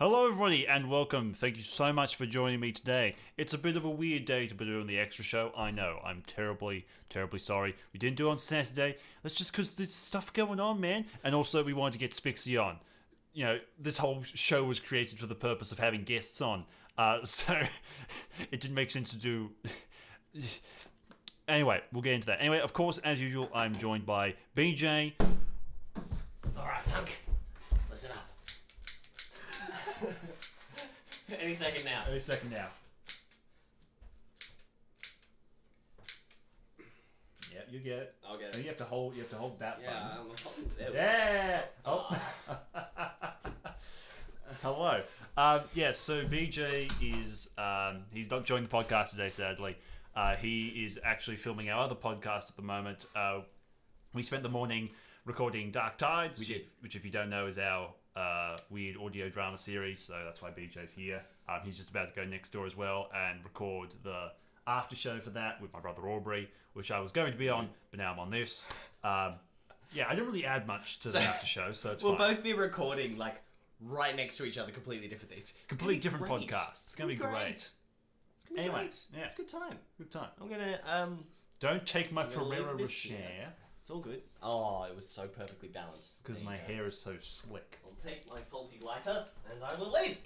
Hello everybody and welcome. Thank you so much for joining me today. It's a bit of a weird day to be doing the extra show. I know. I'm terribly sorry. We didn't do it on Saturday. That's just because there's stuff going on, man. And also we wanted to get Spixie on. You know, this whole show was created for the purpose of having guests on. So it didn't make sense to do... Anyway, we'll get into that. Anyway, of course, as usual, I'm joined by BJ. Alright, punk. Listen up. Any second now. Any second now. Yep, you get it. I'll get And it. you have to hold that Yeah, button. I'm holding it. Yeah. Oh. Hello. So BJ is he's not joining the podcast today, sadly. He is actually filming our other podcast at the moment. We spent the morning recording Dark Tides, which if you don't know is our weird audio drama series, so that's why BJ's here. He's just about to go next door as well and record the after show for that with my brother Aubrey, which I was going to be on, but now I'm on this. I didn't really add much to the after show, so it's We'll fine. both be recording like right next to each other, completely different things. Completely different podcasts. It's gonna be great. Anyway, yeah, it's a good time. good time. I'm gonna Don't take my I'm gonna leave Ferrero this Rocher here. It's all good. Oh, it was so perfectly balanced. because There my you go. hair is so slick. I'll take my faulty lighter and I will leave.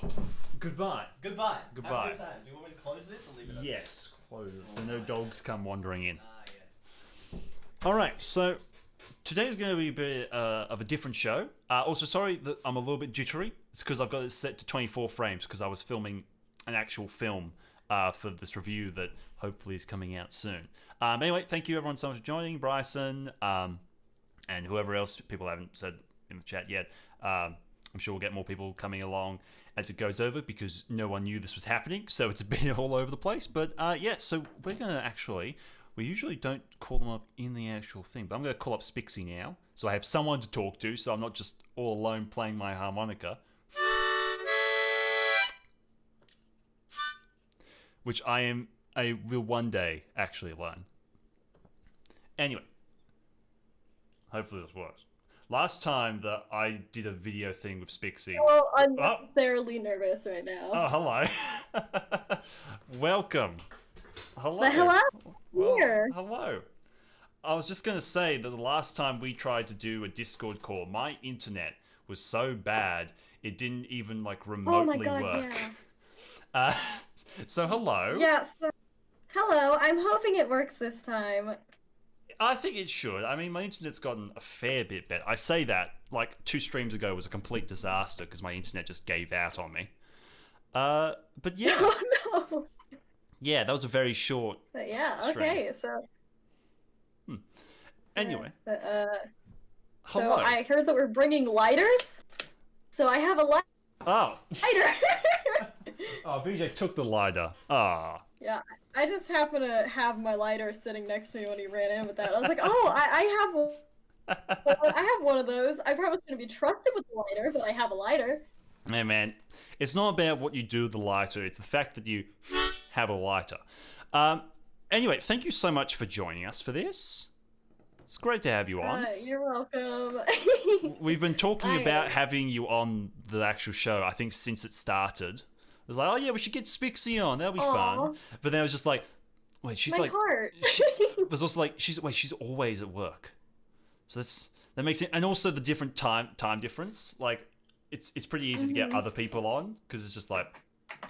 Goodbye. Goodbye. Goodbye. Have a good time. Do you want me to close this or leave it open? Yes, close so no dogs come wandering in. Yes. All right, so today's going to be a bit of a different show. Also, sorry that I'm a little bit jittery. It's because I've got it set to 24 frames because I was filming an actual film for this review that hopefully is coming out soon. Anyway, thank you everyone so much for joining. Bryson and whoever else people haven't said in the chat yet. I'm sure we'll get more people coming along as it goes over because no one knew this was happening, so it's a bit all over the place. But so we're going to actually... We usually don't call them up in the actual thing, but I'm going to call up Spixie now, so I have someone to talk to, so I'm not just all alone playing my harmonica. Which I will one day actually learn. Anyway. Hopefully this works. Last time that I did a video thing with Spixie... Well, unnecessarily nervous right now. Oh, hello. Welcome. Hello. But hello? Well, Here. hello. I was just going to say that the last time we tried to do a Discord call, my internet was so bad it didn't even remotely Oh my god, work. yeah. So hello. Yeah, so, hello, I'm hoping it works this time. I think it should. I mean, my internet's gotten a fair bit better. I say that, 2 streams ago was a complete disaster because my internet just gave out on me. But yeah. Oh no. Yeah, that was a very short But yeah, stream. okay, so... Anyway. So Hello. I heard that we're bringing lighters, so I have a Oh. lighter. Oh, VJ took the lighter. Ah. Yeah, I just happen to have my lighter sitting next to me when he ran in with that. I was like, oh, I have one of those. I probably shouldn't be trusted with the lighter, but I have a lighter. Hey man, it's not about what you do with the lighter, it's the fact that you have a lighter. Anyway, thank you so much for joining us for this. It's great to have you on. You're welcome. We've been talking about having you on the actual show, I think, since it started. It was like, oh yeah, we should get Spixie on, that'll be fun. But then it was just like, wait, she's My heart. it was also like, she's always at work. So that makes it, and also the different time difference, it's pretty easy to get other people on because it's just like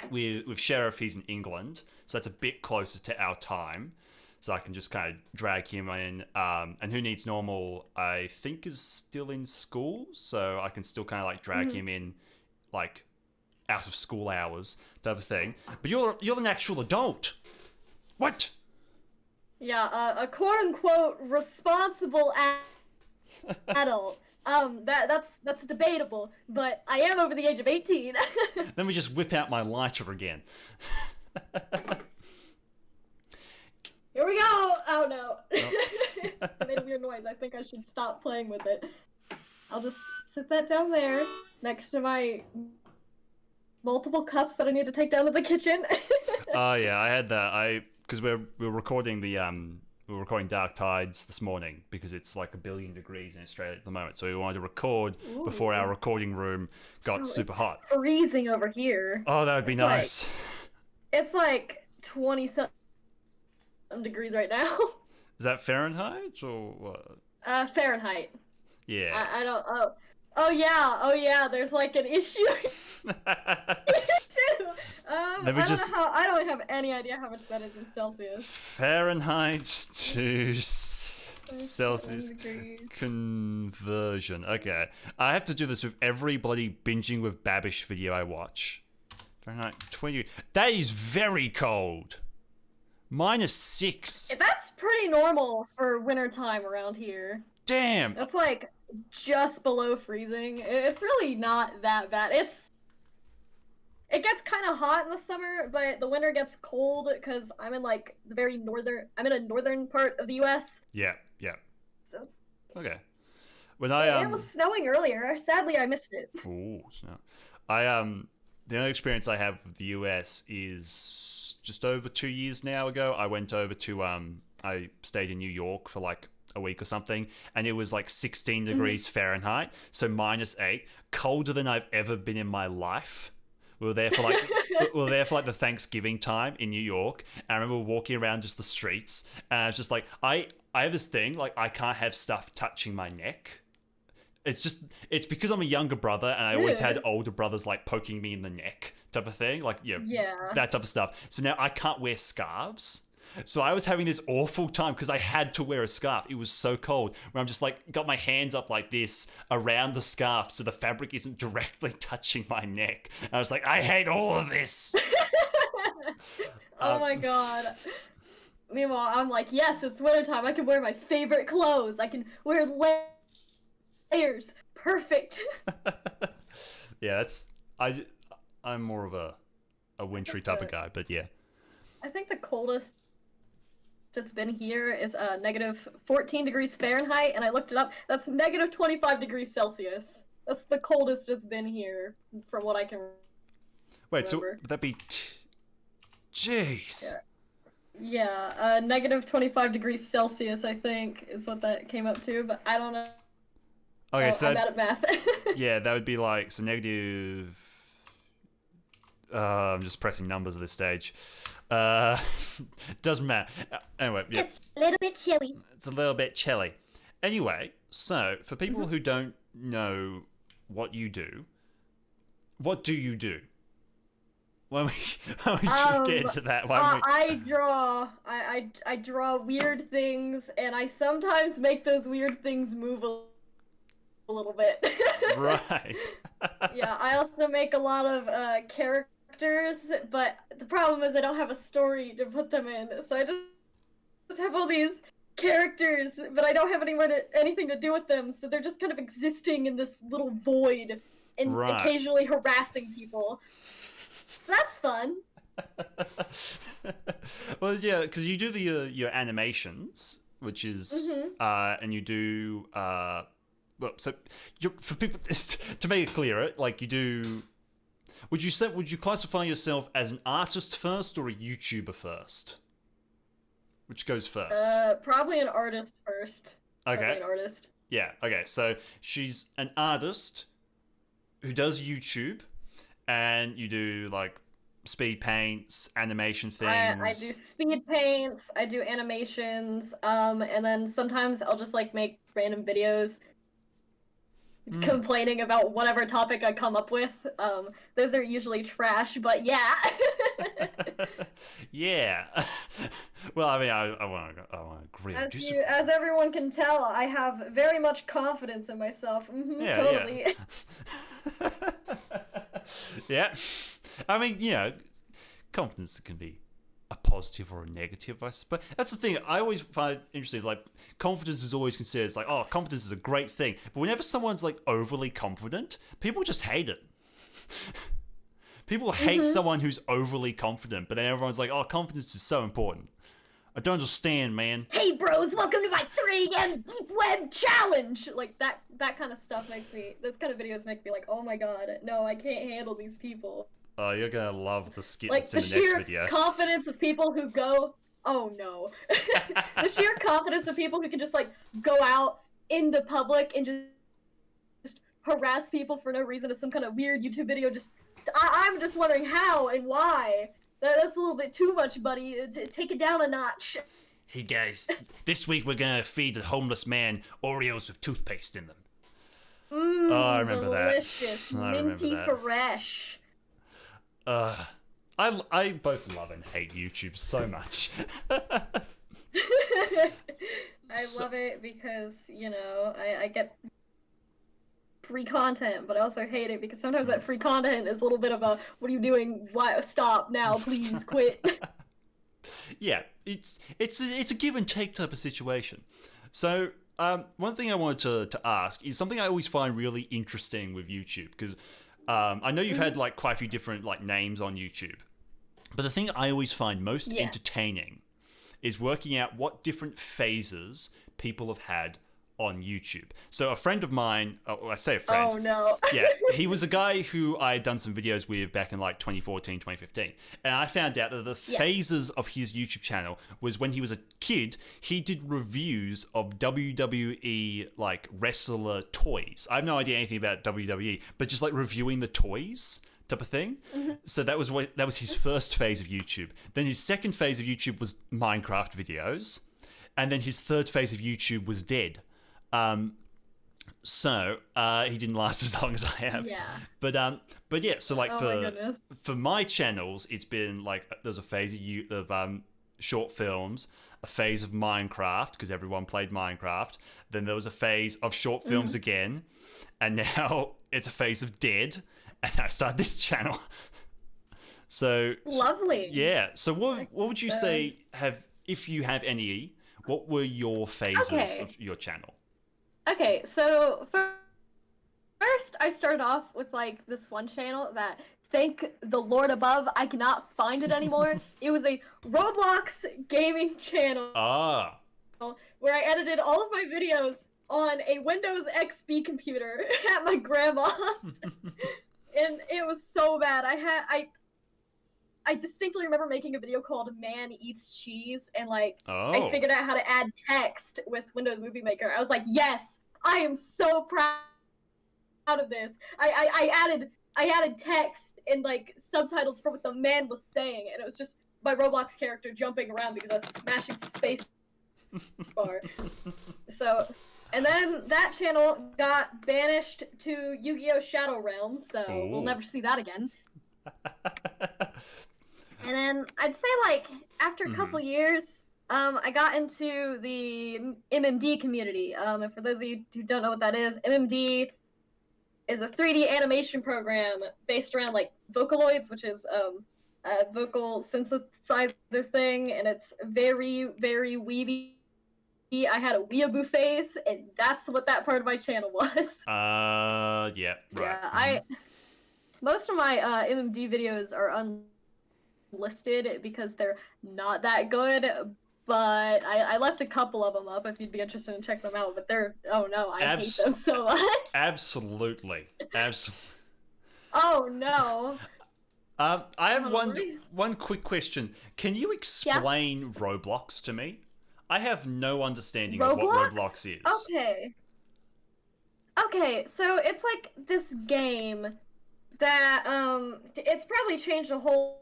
with Sheriff, he's in England, so that's a bit closer to our time, so I can just kind of drag him in. And Who Needs Normal, I think, is still in school, so I can still kind of drag him in out of school hours type of thing. But you're an actual adult. What? Yeah, a quote unquote responsible adult. That's debatable, but I am over the age of 18. Let me just whip out my lighter again. Here we go! Oh no. I made a weird noise. I think I should stop playing with it. I'll just sit that down there, next to my multiple cups that I need to take down to the kitchen. Oh yeah, I had that. Because we're recording the we were recording Dark Tides this morning because it's like 1 billion degrees in Australia at the moment. So we wanted to record before our recording room got super hot. Freezing over here. Oh, that would be nice. It's like 20-something degrees right now. Is that Fahrenheit or what? Fahrenheit. Yeah. I don't. Oh yeah. There's like an issue. Too. I don't have any idea how much that is in Celsius. Fahrenheit to Celsius conversion. Okay, I have to do this with every bloody binging with Babish video I watch. Fahrenheit 20. That is very cold. -6. That's pretty normal for wintertime around here. Damn. That's like just below freezing. It's really not that bad. It gets kind of hot in the summer, but the winter gets cold because I'm in like the very northern. I'm in a northern part of the U.S. Yeah. So Okay. When I it was snowing earlier. Sadly, I missed it. Oh, snap. The only experience I have with the US is just over 2 years now ago. I went over to I stayed in New York for like a week or something, and it was like 16 degrees Fahrenheit, so -8, colder than I've ever been in my life. We were there for like the Thanksgiving time in New York. And I remember walking around just the streets, and I was just like, I have this thing, like I can't have stuff touching my neck. It's because I'm a younger brother, and I always had older brothers like poking me in the neck type of thing, like that type of stuff. So now I can't wear scarves. So I was having this awful time because I had to wear a scarf. It was so cold, where I'm just like got my hands up like this around the scarf so the fabric isn't directly touching my neck. And I was like, I hate all of this. Oh my god. Meanwhile, I'm like, yes, it's wintertime. I can wear my favorite clothes. I can wear layers. Perfect. Yeah, I'm more of a wintry type of guy, but yeah. I think the coldest it's been here is -14 degrees Fahrenheit, and I looked it up. That's -25 degrees Celsius. That's the coldest it's been here, from what I can remember. Wait, so would that be... Jeez. Yeah, -25 degrees Celsius, I think, is what that came up to, but I don't know. Okay, so I'm bad at math. Yeah, that would be like, so negative... I'm just pressing numbers at this stage. Doesn't matter. Anyway, yeah. It's a little bit chilly. It's a little bit chilly. Anyway, so for people who don't know what you do, what do you do? When we just get into that, I draw weird things, and I sometimes make those weird things move a little bit. Right. Yeah, I also make a lot of characters, but the problem is I don't have a story to put them in, so I just have all these characters, but I don't have anything to do with them, so they're just kind of existing in this little void and occasionally harassing people. So that's fun. Well, yeah, because you do your animations, which is and you do well, so for people to make it clearer, like you do. Would you classify yourself as an artist first or a YouTuber first? Which goes first? Probably an artist first. Okay. Probably an artist. Yeah. Okay. So she's an artist who does YouTube, and you do like speed paints, animation things. I do speed paints. I do animations. And then sometimes I'll just like make random videos. Complaining about whatever topic I come up with. Those are usually trash, but yeah. Yeah. Well, I mean, I want to agree. As everyone can tell, I have very much confidence in myself. Yeah, totally. Yeah. Yeah. I mean, you know, confidence can be a positive or a negative, I suppose. That's the thing. I always find it interesting. Like, confidence is always considered, it's like, oh, confidence is a great thing. But whenever someone's like overly confident, people just hate it. People hate someone who's overly confident, but then everyone's like, oh, confidence is so important. I don't understand, man. Hey, bros, welcome to my 3 AM Deep Web Challenge! Like, that kind of stuff makes me, those kind of videos make me like, oh my god, no, I can't handle these people. Oh, you're gonna love the skit Like, that's in the next video. Confidence of people who go Oh no. The sheer confidence of people who can just like go out into public and just harass people for no reason as some kind of weird YouTube video. I'm just wondering how and why. That's a little bit too much, buddy. Take it down a notch. Hey guys, this week we're gonna feed a homeless man Oreos with toothpaste in them. Mmm, Oh, I remember delicious. that. I remember Minty that. fresh. I both love and hate YouTube so much. I love it because, you know, I get free content, but I also hate it because sometimes that free content is a little bit of a, what are you doing? Why? Stop now, please, quit. Yeah, it's a give and take type of situation. So one thing I wanted to ask is something I always find really interesting with YouTube, because I know you've had like quite a few different like names on YouTube, but the thing I always find most entertaining is working out what different phases people have had on YouTube. So a friend of mine, I say a friend. Oh no. Yeah, he was a guy who I had done some videos with back in like 2014, 2015. And I found out that the phases of his YouTube channel was when he was a kid, he did reviews of WWE like wrestler toys. I have no idea anything about WWE, but just like reviewing the toys type of thing. So that was his first phase of YouTube. Then his second phase of YouTube was Minecraft videos. And then his third phase of YouTube was Dead. So he didn't last as long as I have. Yeah. But yeah, so like for my channels, it's been like there's a phase of short films, a phase of Minecraft because everyone played Minecraft. Then there was a phase of short films again, and now it's a phase of Dead, and I started this channel. So lovely. Yeah. So what would you say if you have any? What were your phases of your channel? Okay, so first I started off with like this one channel that, thank the Lord above, I cannot find it anymore. It was a Roblox gaming channel. Where I edited all of my videos on a Windows XP computer at my grandma's. And it was so bad. I distinctly remember making a video called Man Eats Cheese, and like I figured out how to add text with Windows Movie Maker. I was like, yes, I am so proud of this. I added text and like subtitles for what the man was saying, and it was just my Roblox character jumping around because I was smashing space bar. So, and then that channel got banished to Yu-Gi-Oh! Shadow Realms, so we'll never see that again. And then I'd say like after a couple years, I got into the MMD community. And for those of you who don't know what that is, MMD is a 3D animation program based around like Vocaloids, which is a vocal synthesizer thing, and it's very, very weeby. I had a weeaboo face, and that's what that part of my channel was. Yeah, right. Yeah, most of my MMD videos are unlisted because they're not that good, but I left a couple of them up if you'd be interested in checking them out, but they're, oh no, I hate them so much. Absolutely. Oh no. I have one quick question. Can you explain Roblox to me? I have no understanding of what Roblox is. Okay, so it's like this game that it's probably changed a whole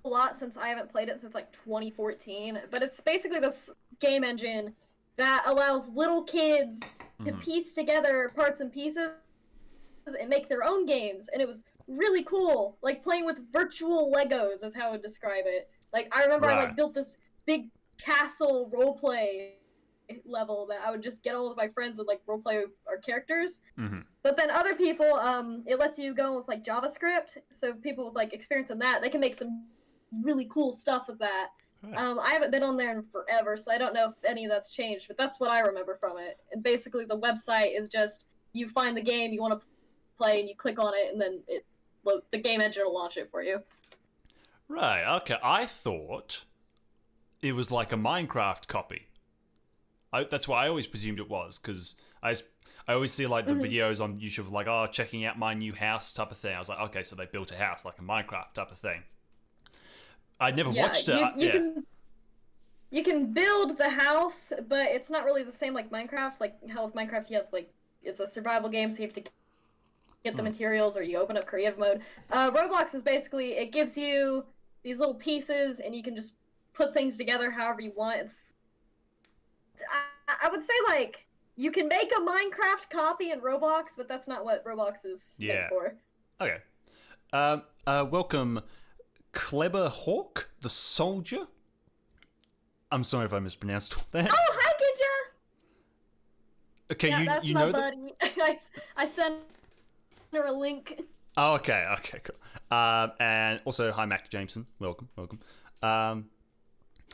lot since I haven't played it since like 2014, but it's basically this game engine that allows little kids to piece together parts and pieces and make their own games, and it was really cool, like playing with virtual Legos is how I would describe it. Like I remember I like built this big castle roleplay level that I would just get all of my friends and like roleplay our characters. But then other people, it lets you go with like JavaScript, so people with like experience in that, they can make some really cool stuff with that. I haven't been on there in forever, so I don't know if any of that's changed, but that's what I remember from it. And basically the website is just, you find the game you want to play and you click on it, and then the game engine will launch it for you. Right, okay. I thought it was like a Minecraft copy. That's what I always presumed it was, because I always see like the videos on YouTube like, checking out my new house type of thing. I was like, okay, so they built a house like a Minecraft type of thing. I never watched it. you can build the house, but it's not really the same like Minecraft. Like how with Minecraft you have like it's a survival game, so you have to get the materials or you open up creative mode. Roblox is basically it gives you these little pieces and you can just put things together however you want. I would say like you can make a Minecraft copy in Roblox, but that's not what Roblox is meant for. Okay. Welcome, Kleber Hawk, the soldier. I'm sorry if I mispronounced that. Oh, hi, Gidja! Okay, yeah, that's you my know buddy. I sent her a link. Oh, okay, cool. And also, hi, Mac Jameson. Welcome.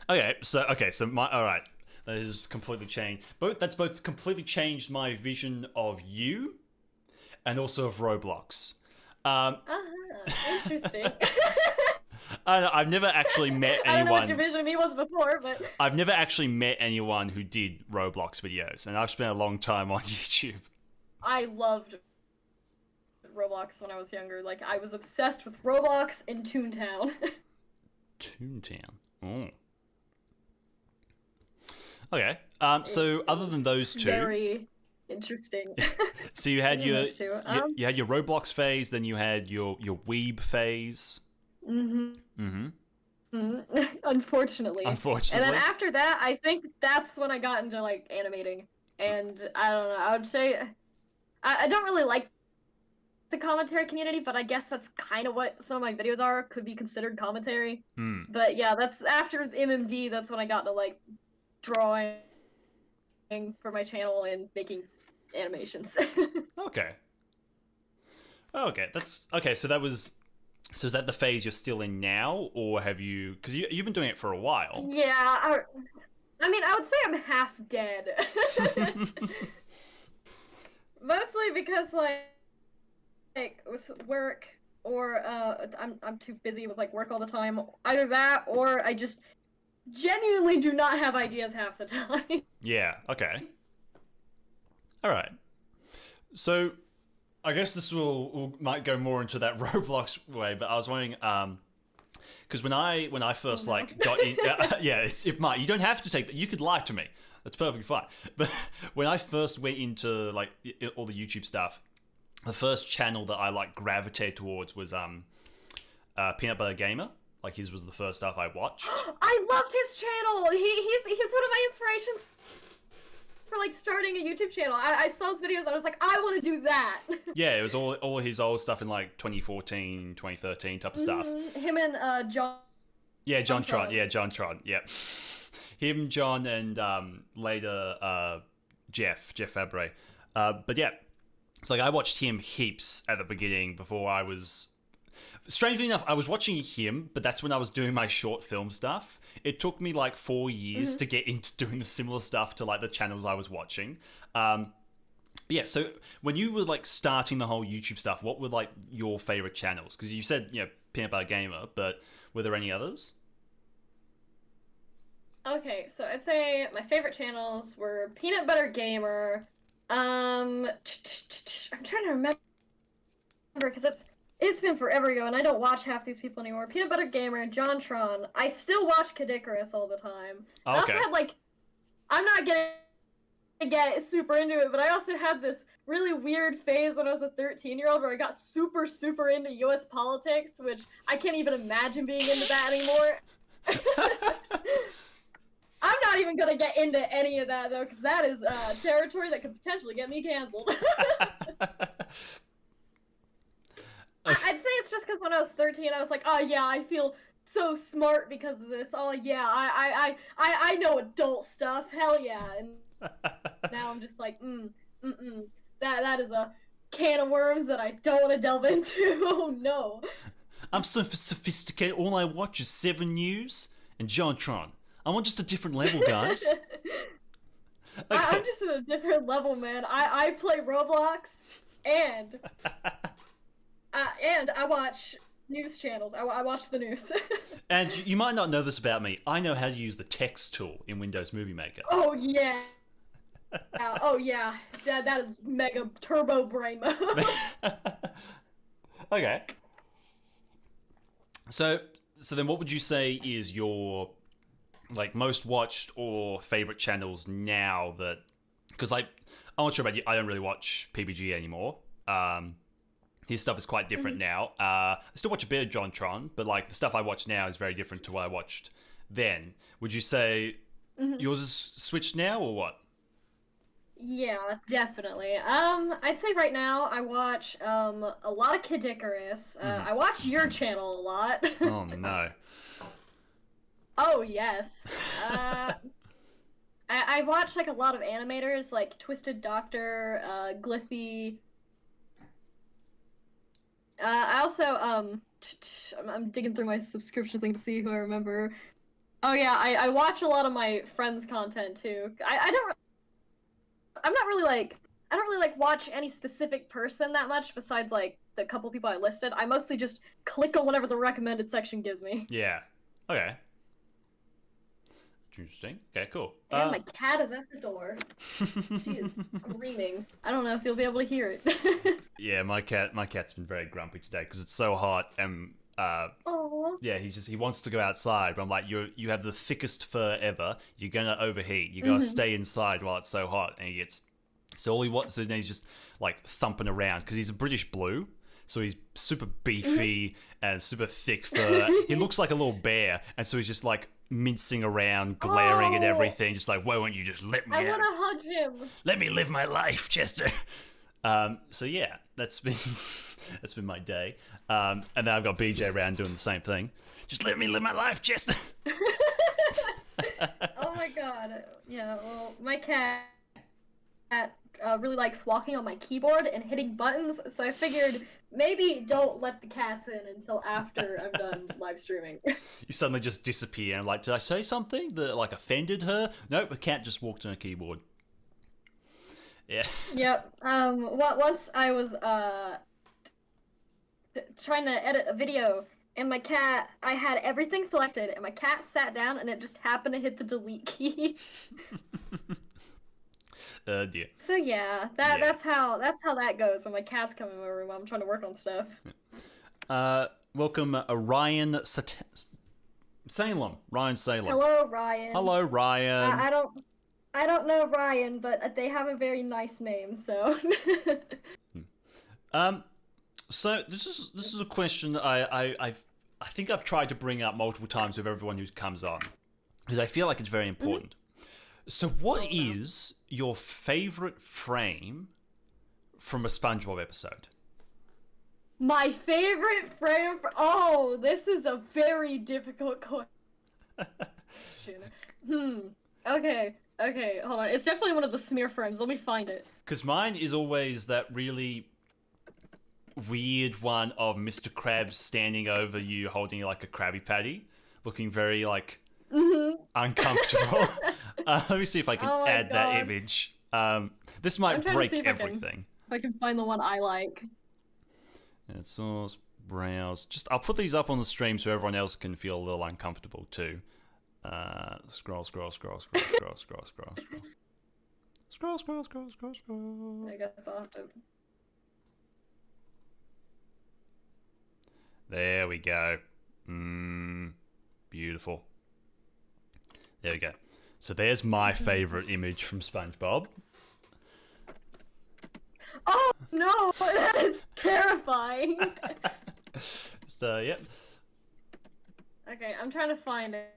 Okay, so all right, that is completely changed. That's both completely changed my vision of you, and also of Roblox. Interesting. I've never actually met anyone. I don't know what your vision of me was before, but I've never actually met anyone who did Roblox videos, and I've spent a long time on YouTube. I loved Roblox when I was younger. Like, I was obsessed with Roblox and Toontown. Toontown. Oh. Okay. So other than those two, very interesting. So you had you had your Roblox phase, then you had your Weeb phase. Unfortunately. And then after that, I think that's when I got into like animating. And I don't know. I would say I don't really like the commentary community, but I guess that's kind of what some of my videos are. Could be considered commentary. But yeah, that's after MMD. That's when I got to like drawing for my channel and making animations. Okay. That's okay. So is that the phase you're still in now, or have you? Because you've been doing it for a while. Yeah. I mean, I would say I'm half dead. Mostly because like with work or I'm too busy with like work all the time. Either that or I just genuinely do not have ideas half the time. Yeah. Okay. All right. So I guess this might go more into that Roblox way, but I was wondering, because when I first got in, if Mike, you don't have to take that. You could lie to me. That's perfectly fine. But when I first went into like all the YouTube stuff, the first channel that I like gravitated towards was Peanut Butter Gamer. Like his was the first stuff I watched. I loved his channel. He's one of my inspirations for like starting a YouTube channel. I saw his videos. I was like, I want to do that. Yeah, it was all his old stuff in like 2014, 2013 type of stuff. Him and John. Yeah, John Tron. Yeah, John Tron. Yeah, him, John, and later Jeff Fabre. But yeah, it's like I watched him heaps at the beginning before I was. Strangely enough, I was watching him, but that's when I was doing my short film stuff. It took me like 4 years to get into doing the similar stuff to like the channels I was watching. But yeah, so when you were like starting the whole YouTube stuff, what were like your favorite channels? Because you said, Peanut Butter Gamer, but were there any others? Okay, so I'd say my favorite channels were Peanut Butter Gamer. I'm trying to remember because it's been forever ago, and I don't watch half these people anymore. Peanut Butter Gamer, John Tron. I still watch Kadikarus all the time. Okay. I also had, like... I'm not gonna get super into it, but I also had this really weird phase when I was a 13-year-old where I got super, super into U.S. politics, which I can't even imagine being into that anymore. I'm not even gonna get into any of that, though, because that is territory that could potentially get me canceled. I'd say it's just because when I was 13, I was like, oh yeah, I feel so smart because of this. Oh yeah, I know adult stuff. Hell yeah. And now I'm just like, that is a can of worms that I don't want to delve into. Oh no. I'm so sophisticated. All I watch is 7 News and John Tron. I'm on just a different level, guys. Okay. I'm just at a different level, man. I play Roblox and I watch news channels. I watch the news. And you might not know this about me. I know how to use the text tool in Windows Movie Maker. Oh yeah. Oh yeah. That is mega turbo brain mode. Okay. So then what would you say is your like most watched or favorite channels now that, because I'm not sure about you, I don't really watch PBG anymore. His stuff is quite different now. I still watch a bit of JonTron, but like the stuff I watch now is very different to what I watched then. Would you say yours is switched now or what? Yeah, definitely. I'd say right now I watch a lot of Kid Icarus. I watch your channel a lot. Oh no. Oh yes. I watch like a lot of animators like Twisted Doctor, Glithy. I also I'm digging through my subscription thing to see who I remember. Oh yeah, I watch a lot of my friends' content too. I'm not really like I don't really like watch any specific person that much besides like the couple people I listed. I mostly just click on whatever the recommended section gives me. Yeah. Okay. Interesting. Okay, cool. And my cat is at the door. She is screaming. I don't know if you'll be able to hear it. Yeah, my cat's been very grumpy today because it's so hot and Aww. yeah, he wants to go outside, but I'm like, you have the thickest fur ever. You're gonna overheat. You gotta stay inside while it's so hot, and he gets so all he wants. So then he's just like thumping around because he's a British blue, so he's super beefy and super thick fur. He looks like a little bear, and so he's just like mincing around, glaring at everything, just like, why won't you just let me I out? want to hug him. Let me live my life, Chester. So yeah, that's been my day. And then I've got BJ around doing the same thing. Just let me live my life, Chester. Oh my god. Yeah, well, my cat really likes walking on my keyboard and hitting buttons, so I figured maybe don't let the cats in until after I'm done live streaming. You suddenly just disappear and like, did I say something that like offended her? Nope, a cat just walked on a keyboard. Yeah. Yep. Once I was trying to edit a video, and my cat, I had everything selected, and my cat sat down, and it just happened to hit the delete key. Dear. So yeah, that's how that goes when my cat's coming in my room while I'm trying to work on stuff. Welcome, Ryan Salem. Ryan Salem. Hello, Ryan. Hello, Ryan. I don't know Ryan, but they have a very nice name, so. So this is a question I think I've tried to bring up multiple times with everyone who comes on because I feel like it's very important. So what is your favorite frame from a SpongeBob episode? My favorite frame oh, this is a very difficult question. Okay, hold on. It's definitely one of the smear frames. Let me find it. Because mine is always that really weird one of Mr. Krabs standing over you holding like a Krabby Patty, looking very like uncomfortable. Let me see if I can add that image. This might break everything. If I can find the one I like. Yeah, source, browse. I'll put these up on the stream so everyone else can feel a little uncomfortable too. Scroll. I guess I'll have to. There we go. Beautiful. There we go. So there's my favorite image from SpongeBob. Oh no, that is terrifying. Yep. Okay, I'm trying to find it.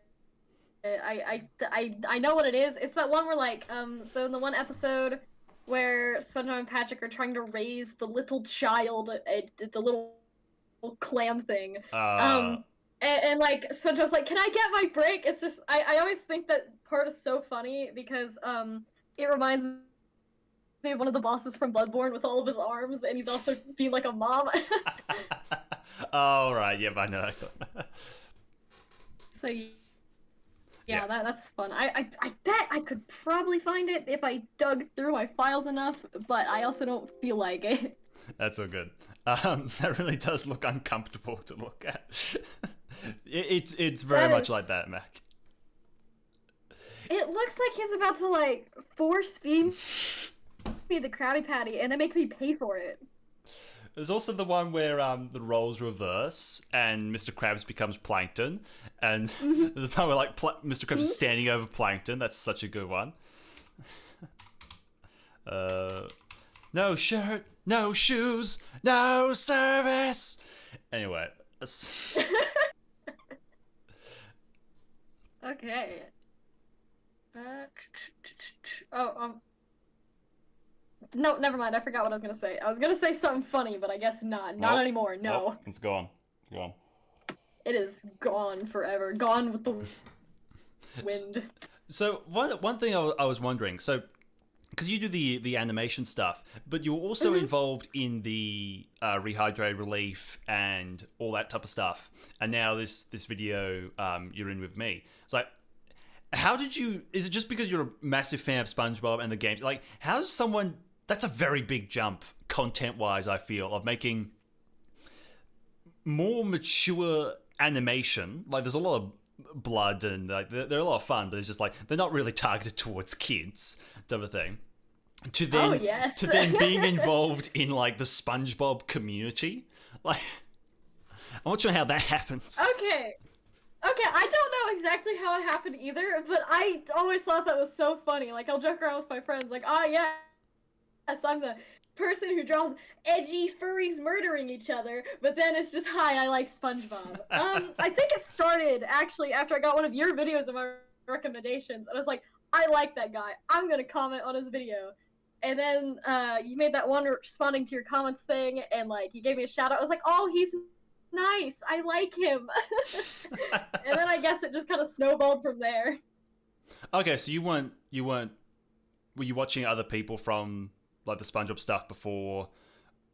I know what it is. It's that one where like so in the one episode where SpongeBob and Patrick are trying to raise the little child at the little clam thing. And like SpongeBob's like, can I get my break? It's just I always think that part is so funny because it reminds me of one of the bosses from Bloodborne with all of his arms, and he's also being like a mom. Oh right, yep, I know. So yeah, that's fun. I bet I could probably find it if I dug through my files enough, but I also don't feel like it. That's all good. That really does look uncomfortable to look at. It's very much like that, Mac. It looks like he's about to like force feed me the Krabby Patty, and they make me pay for it. There's also the one where the roles reverse and Mr. Krabs becomes Plankton, and there's a part where like Mr. Krabs is standing over Plankton. That's such a good one. No shirt, no shoes, no service. Anyway. Okay. No, never mind. I forgot what I was gonna say. I was gonna say something funny, but I guess not. Not anymore. No. Well, it's gone. Gone. It is gone forever. Gone with the wind. So one thing I was wondering. So, because you do the animation stuff, but you're also involved in the rehydrate relief and all that type of stuff. And now this video you're in with me. It's like, how did you? Is it just because you're a massive fan of SpongeBob and the games? Like, how does someone? That's a very big jump, content-wise. I feel of making more mature animation. Like, there's a lot of blood and like they're a lot of fun, but it's just like they're not really targeted towards kids, type of thing. To then being involved in like the SpongeBob community, like I'm not sure how that happens. Okay, I don't know exactly how it happened either, but I always thought that was so funny. Like, I'll joke around with my friends, like, yes, I'm the person who draws edgy furries murdering each other, but then it's just, hi, I like SpongeBob. I think it started, actually, after I got one of your videos of my recommendations, and I was like, I like that guy. I'm gonna comment on his video. And then, you made that one responding to your comments thing, and, like, you gave me a shout-out. I was like, oh, he's nice, I like him. And then I guess it just kind of snowballed from there. Okay, so were you watching other people from like the SpongeBob stuff before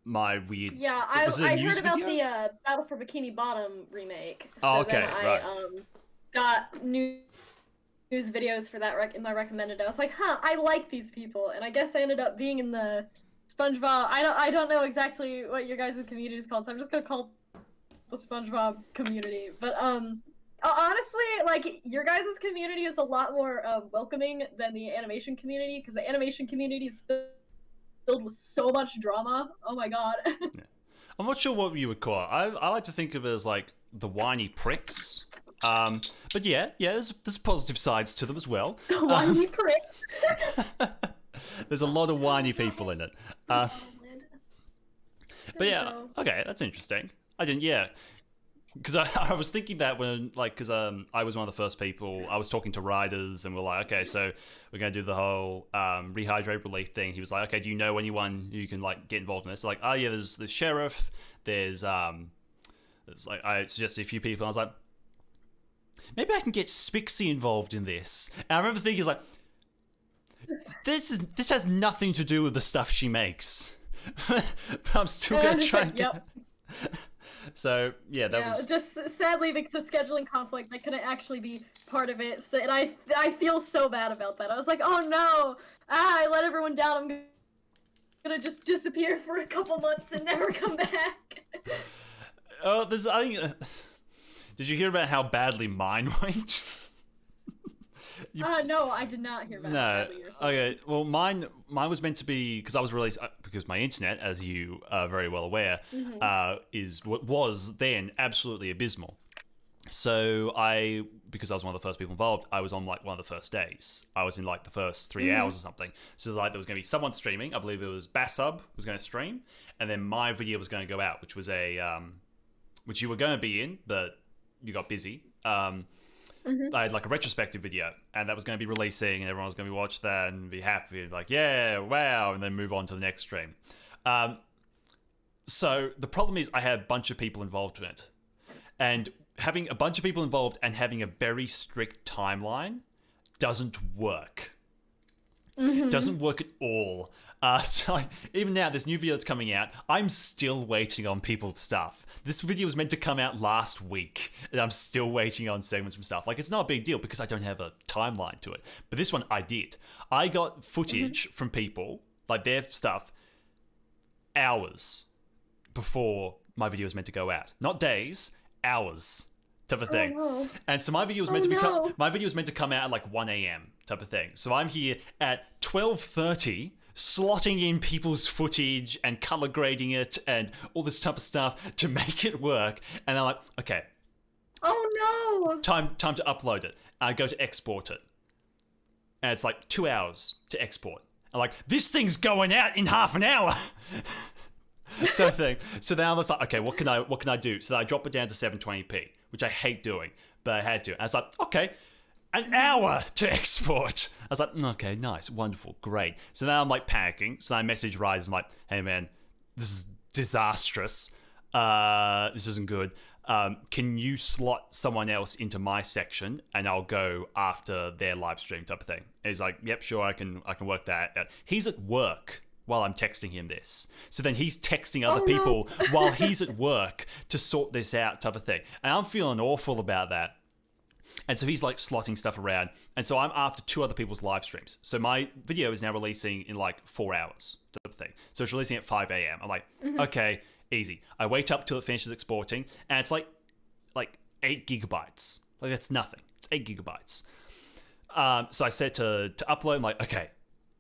my weird? Yeah, I heard about the Battle for Bikini Bottom remake. So okay, right. I got news videos for that in my recommended. I was like, I like these people, and I guess I ended up being in the SpongeBob. I don't know exactly what your guys' community is called, so I'm just gonna call the SpongeBob community. But honestly, like, your guys' community is a lot more welcoming than the animation community, because the animation community is filled with so much drama. Oh my god. Yeah. I'm not sure what you would call it. I like to think of it as like the whiny pricks. But yeah, there's positive sides to them as well. The whiny pricks. There's a lot of whiny people in it. But yeah, okay, that's interesting. I didn't, because I was thinking that when, like, because I was one of the first people, I was talking to writers, and we're like, okay, so we're going to do the whole rehydrate relief thing. He was like, okay, do you know anyone who can, like, get involved in this? Like, oh, yeah, there's the sheriff, there's like, I suggested a few people, and I was like, maybe I can get Spixie involved in this. And I remember thinking, like, this has nothing to do with the stuff she makes. But I'm still going to try and get... So yeah, that was just sadly because of scheduling conflict, I couldn't actually be part of it. So, and I feel so bad about that. I was like, oh no, I let everyone down. I'm gonna just disappear for a couple months and never come back. Oh, did you hear about how badly mine went? No, I did not hear about that. No. Okay, well, mine was meant to be, because I was released, because my internet, as you are very well aware, was then absolutely abysmal. So because I was one of the first people involved, I was on like one of the first days. I was in like the first 3 hours or something. So like there was going to be someone streaming. I believe it was Bassub was going to stream, and then my video was going to go out, which was which you were going to be in, but you got busy. I had like a retrospective video, and that was going to be releasing, and everyone was going to watch that and be happy, and like, yeah, wow, and then move on to the next stream. So the problem is I had a bunch of people involved in it, and having a bunch of people involved and having a very strict timeline doesn't work. Doesn't work at all. So like, even now, this new video that's coming out, I'm still waiting on people's stuff. This video was meant to come out last week, and I'm still waiting on segments from stuff. Like, it's not a big deal because I don't have a timeline to it. But this one, I did. I got footage from people, like their stuff, hours before my video was meant to go out. Not days, hours type of thing. Oh, no. And so my video was meant to come out at like 1 a.m. type of thing. So I'm here at 12:30 slotting in people's footage and color grading it and all this type of stuff to make it work. And I'm like, okay, Oh no! time to upload it. I go to export it. And it's like 2 hours to export. I'm like, this thing's going out in half an hour. Don't think. So now I was like, okay, what can I do? So I drop it down to 720p, which I hate doing, but I had to. I was like, okay, an hour to export. I was like, okay, nice, wonderful, great. So now I'm like panicking. So I message Ryder and like, hey man, this is disastrous. This isn't good. Can you slot someone else into my section and I'll go after their live stream type of thing? And he's like, yep, sure, I can work that out. He's at work while I'm texting him this. So then he's texting other people while he's at work to sort this out type of thing. And I'm feeling awful about that. And so he's like slotting stuff around. And so I'm after 2 other people's live streams. So my video is now releasing in like 4 hours type of thing. So it's releasing at 5 a.m. I'm like, okay, easy. I wait up till it finishes exporting, and it's like 8 gigabytes. Like, that's nothing. It's 8 gigabytes. So I said to upload, I'm like, okay,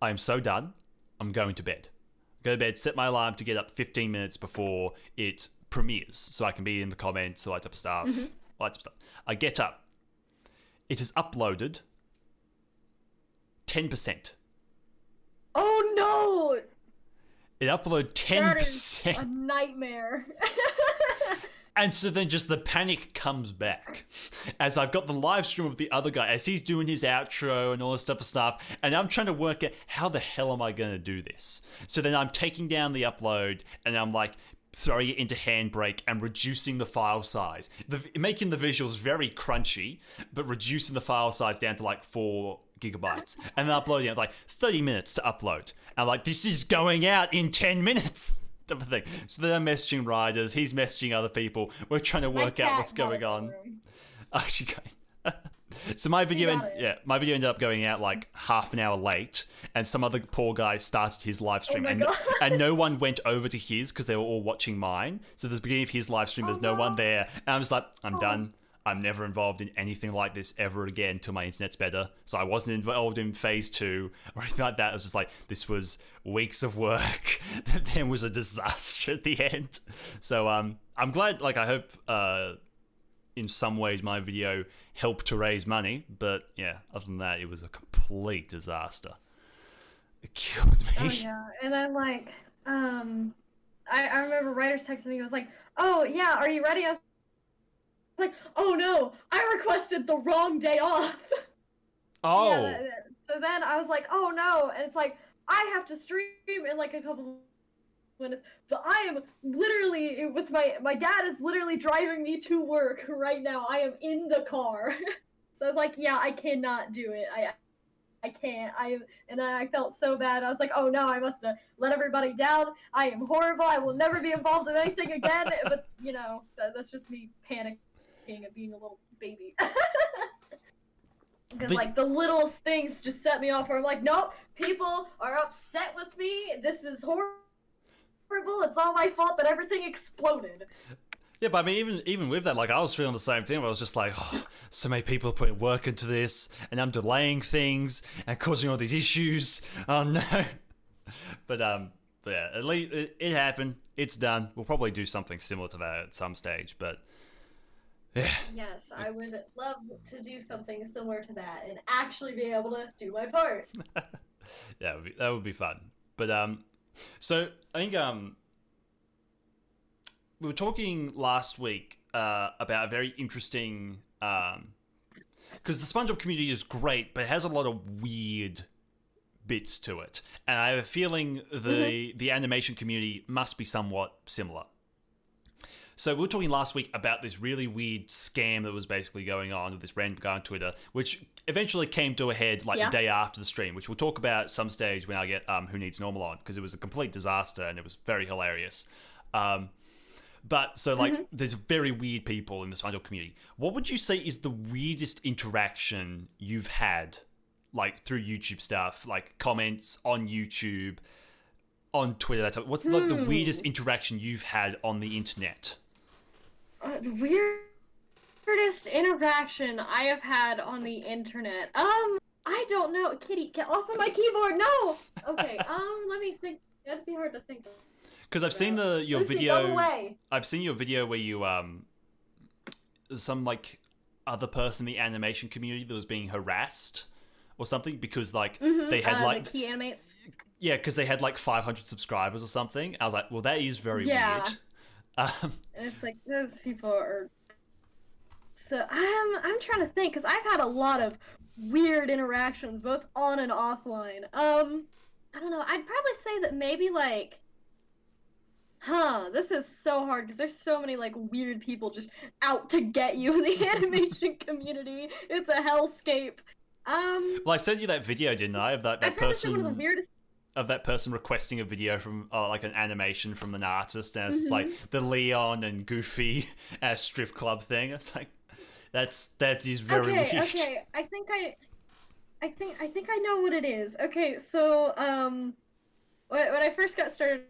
I am so done. I'm going to bed. Go to bed, set my alarm to get up 15 minutes before it premieres, so I can be in the comments, all that type of stuff. All that type of stuff. I get up. It is uploaded 10%. Oh no! It uploaded 10%. That is a nightmare. And so then just the panic comes back as I've got the live stream of the other guy as he's doing his outro and all this stuff. And I'm trying to work out how the hell am I going to do this? So then I'm taking down the upload and I'm like throwing it into Handbrake and reducing the file size, making the visuals very crunchy, but reducing the file size down to like 4 gigabytes and then uploading it like 30 minutes to upload. And I'm like, this is going out in 10 minutes. Type of thing. So then I'm messaging riders, he's messaging other people. We're trying to work out what's going on. Actually, so my video ended up going out like half an hour late, and some other poor guy started his live stream, and no one went over to his because they were all watching mine. So at the beginning of his live stream, there's no one there, and I'm just like, I'm done. I'm never involved in anything like this ever again till my internet's better. So I wasn't involved in phase 2 or anything like that. It was just like, this was weeks of work that then was a disaster at the end. So I'm glad, like, I hope in some ways my video helped to raise money. But yeah, other than that, it was a complete disaster. It killed me. Oh yeah, and then like, I remember writers texting me, he was like, oh yeah, are you ready? I was like, oh no, I requested the wrong day off. Oh. Yeah, so then I was like, oh no, and it's like, I have to stream in like a couple minutes, but I am literally with my dad is literally driving me to work right now. I am in the car. So I was like, yeah, I cannot do it. I can't. And I felt so bad. I was like, oh no, I must have let everybody down. I am horrible. I will never be involved in anything again. But you know, that's just me panicking and being a little baby. Because like the littlest things just set me off where I'm like, nope, people are upset with me. This is horrible. It's all my fault that everything exploded. Yeah, but I mean, even with that, like, I was feeling the same thing where I was just like, oh, so many people are putting work into this, and I'm delaying things and causing all these issues. Oh no. But yeah, at least it happened. It's done. We'll probably do something similar to that at some stage, but yeah. Yes, I would love to do something similar to that and actually be able to do my part. Yeah, that would be fun. But so I think we were talking last week about a very interesting because the SpongeBob community is great, but it has a lot of weird bits to it, and I have a feeling the animation community must be somewhat similar. So we were talking last week about this really weird scam that was basically going on with this random guy on Twitter, which eventually came to a head like the day after the stream, which we'll talk about at some stage when I get Who Needs Normal on, because it was a complete disaster and it was very hilarious. But so like there's very weird people in the SpongeBob community. What would you say is the weirdest interaction you've had, like through YouTube stuff, like comments on YouTube, on Twitter? That type? What's like the weirdest interaction you've had on the internet? The weirdest interaction I have had on the internet. I don't know. Kitty, get off of my keyboard. No. Okay. Let me think. That'd be hard to think of. Because I've seen your Lucy, video. go away. I've seen your video where you some like other person in the animation community that was being harassed or something because like they had like the key animates. Yeah, because they had like 500 subscribers or something. I was like, well, that is very weird. And it's like those people are. So I'm trying to think because I've had a lot of weird interactions both on and offline. I don't know. I'd probably say that maybe like. This is so hard because there's so many like weird people just out to get you in the animation community. It's a hellscape. Well, I sent you that video, didn't I? Of that person. One of the weirdest. Of that person requesting a video from like an animation from an artist, and it's like the Leon and Goofy strip club thing. It's like that is very weird. Okay. I think I know what it is. Okay, so when I first got started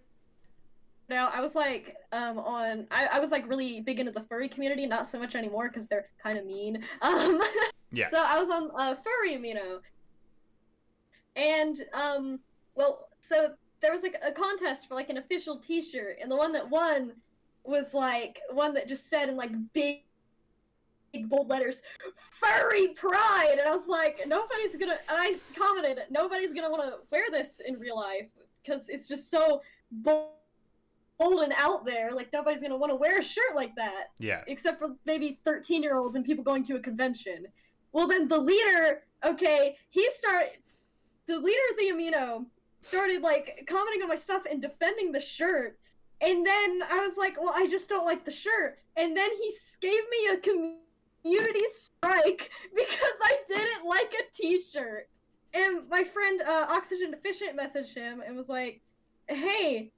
out, I was like I was like really big into the furry community, not so much anymore because they're kind of mean. Yeah. So I was on Furry Amino, and well, so there was like a contest for like an official T-shirt, and the one that won was like one that just said in like big bold letters, "Furry Pride," and I was like, nobody's gonna. And I commented, nobody's gonna want to wear this in real life because it's just so bold and out there. Like nobody's gonna want to wear a shirt like that. Yeah. Except for maybe 13-year-olds and people going to a convention. Well, then the leader, the leader of the Amino started like commenting on my stuff and defending the shirt. And then I was like, well, I just don't like the shirt. And then he gave me a community strike because I didn't like a T-shirt. And my friend Oxygen Deficient messaged him and was like, hey,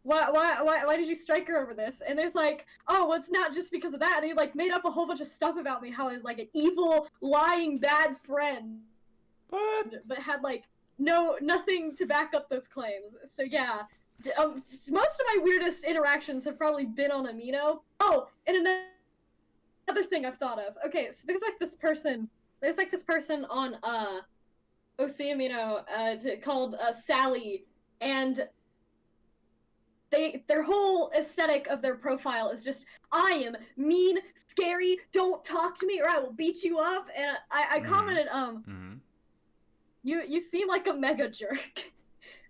why did you strike her over this? And it's like, oh, well, it's not just because of that. And he like made up a whole bunch of stuff about me, how I was like an evil, lying, bad friend. What? But had like nothing to back up those claims. So yeah, most of my weirdest interactions have probably been on Amino. Oh, and another thing I've thought of. Okay, so there's like this person on OC Amino called Sally, and their whole aesthetic of their profile is just, I am mean, scary, don't talk to me or I will beat you up. And I commented, you seem like a mega jerk.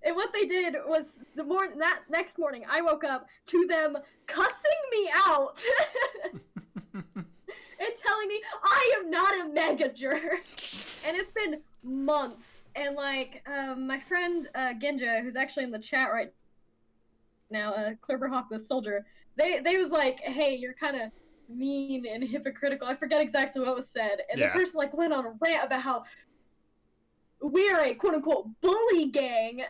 And what they did was that next morning I woke up to them cussing me out and telling me I am not a mega jerk. And it's been months. And like my friend Genja, who's actually in the chat right now, Clipperhawk the soldier, they was like, hey, you're kind of mean and hypocritical. I forget exactly what was said. And the person like went on a rant about how we are a quote-unquote bully gang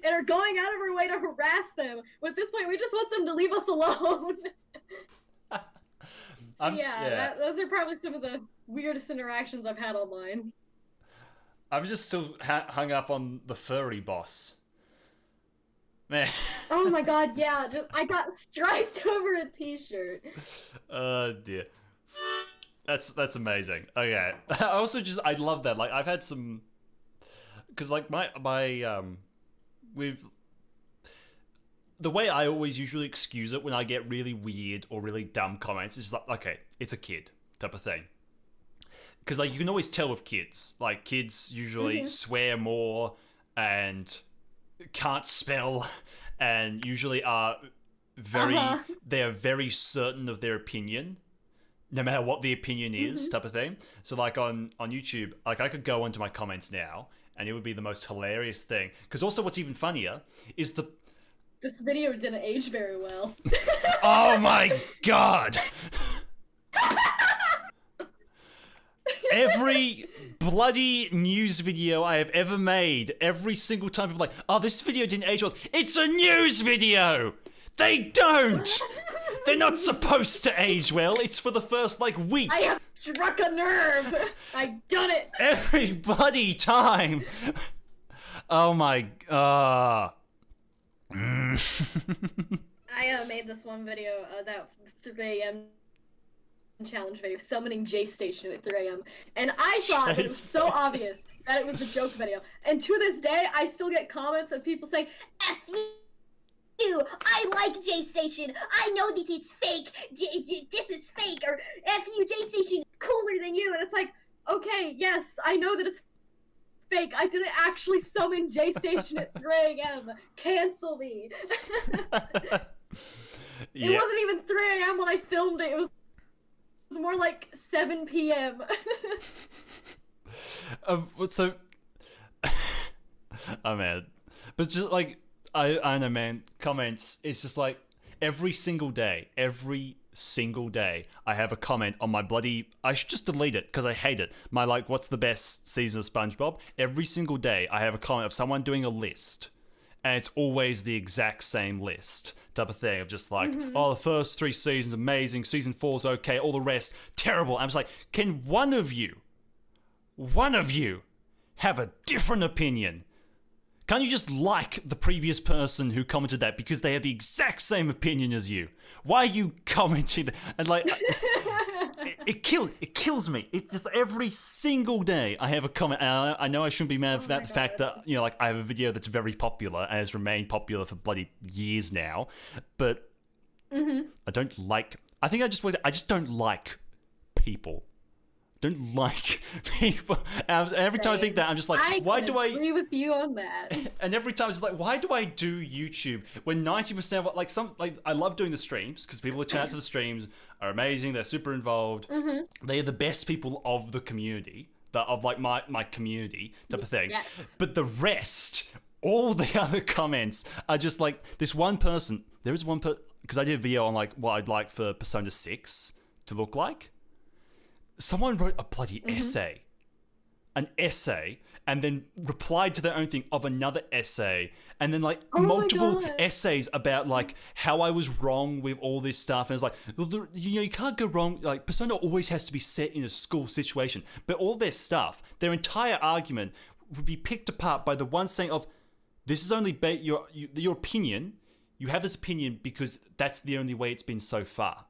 and are going out of our way to harass them. But at this point, we just want them to leave us alone. Those are probably some of the weirdest interactions I've had online. I'm just still hung up on the furry boss. Man. Oh my god, yeah. I got striped over a T-shirt. Oh dear. That's amazing. Okay. I love that. Like I've had some, because like my with the way I always usually excuse it when I get really weird or really dumb comments is just like, okay, it's a kid type of thing. Because like you can always tell with kids. Like kids usually swear more and can't spell and usually are they're very certain of their opinion. No matter what the opinion is, type of thing. So, like, on YouTube, like, I could go into my comments now, and it would be the most hilarious thing. Because also what's even funnier is this video didn't age very well. Oh, my God! Every bloody news video I have ever made, every single time people are like, oh, this video didn't age well. It's a news video! They don't! They're not supposed to age well. It's for the first, like, week. I have struck a nerve. I've done it. Every bloody time. Oh, my... I made this one video that 3 a.m. challenge video summoning J Station at 3 a.m. And I thought that it was so obvious that it was a joke video. And to this day, I still get comments of people saying, F you, I like J Station. I know that it's fake. This is fake. Or F you, J Station is cooler than you. And it's like, okay, yes, I know that it's fake. I didn't actually summon J Station at 3 a.m. Cancel me. It wasn't even 3 a.m. when I filmed it. It was more like 7 p.m. So, oh man, but just like I know, man. Comments. It's just like every single day, I have a comment on my bloody. I should just delete it because I hate it. My like, what's the best season of SpongeBob? Every single day, I have a comment of someone doing a list, and it's always the exact same list type of thing of just like, oh, the first 3 seasons amazing, season 4's okay, all the rest terrible. I'm just like, can one of you have a different opinion? Can't you just like the previous person who commented that because they have the exact same opinion as you? Why are you commenting that? And like, it kills me. It's just every single day I have a comment. And I know I shouldn't be mad about the fact that, you know, like I have a video that's very popular and has remained popular for bloody years now. But I don't like, I just don't like people. Don't like people. And every time I think that, I'm just like, why do I agree with you on that? And every time it's just like, why do I do YouTube when 90% of what, like I love doing the streams because people who turn out to the streams are amazing. They're super involved. They are the best people of the community, of like my community type of thing. Yes. But the rest, all the other comments are just like this one person. There is one person because I did a video on like what I'd like for Persona 6 to look like. Someone wrote a bloody essay, and then replied to their own thing of another essay, and then like multiple essays about like how I was wrong with all this stuff. And it's like, you know, you can't go wrong. Like Persona always has to be set in a school situation, but all their stuff, their entire argument would be picked apart by the one saying of, this is only your opinion. You have this opinion because that's the only way it's been so far.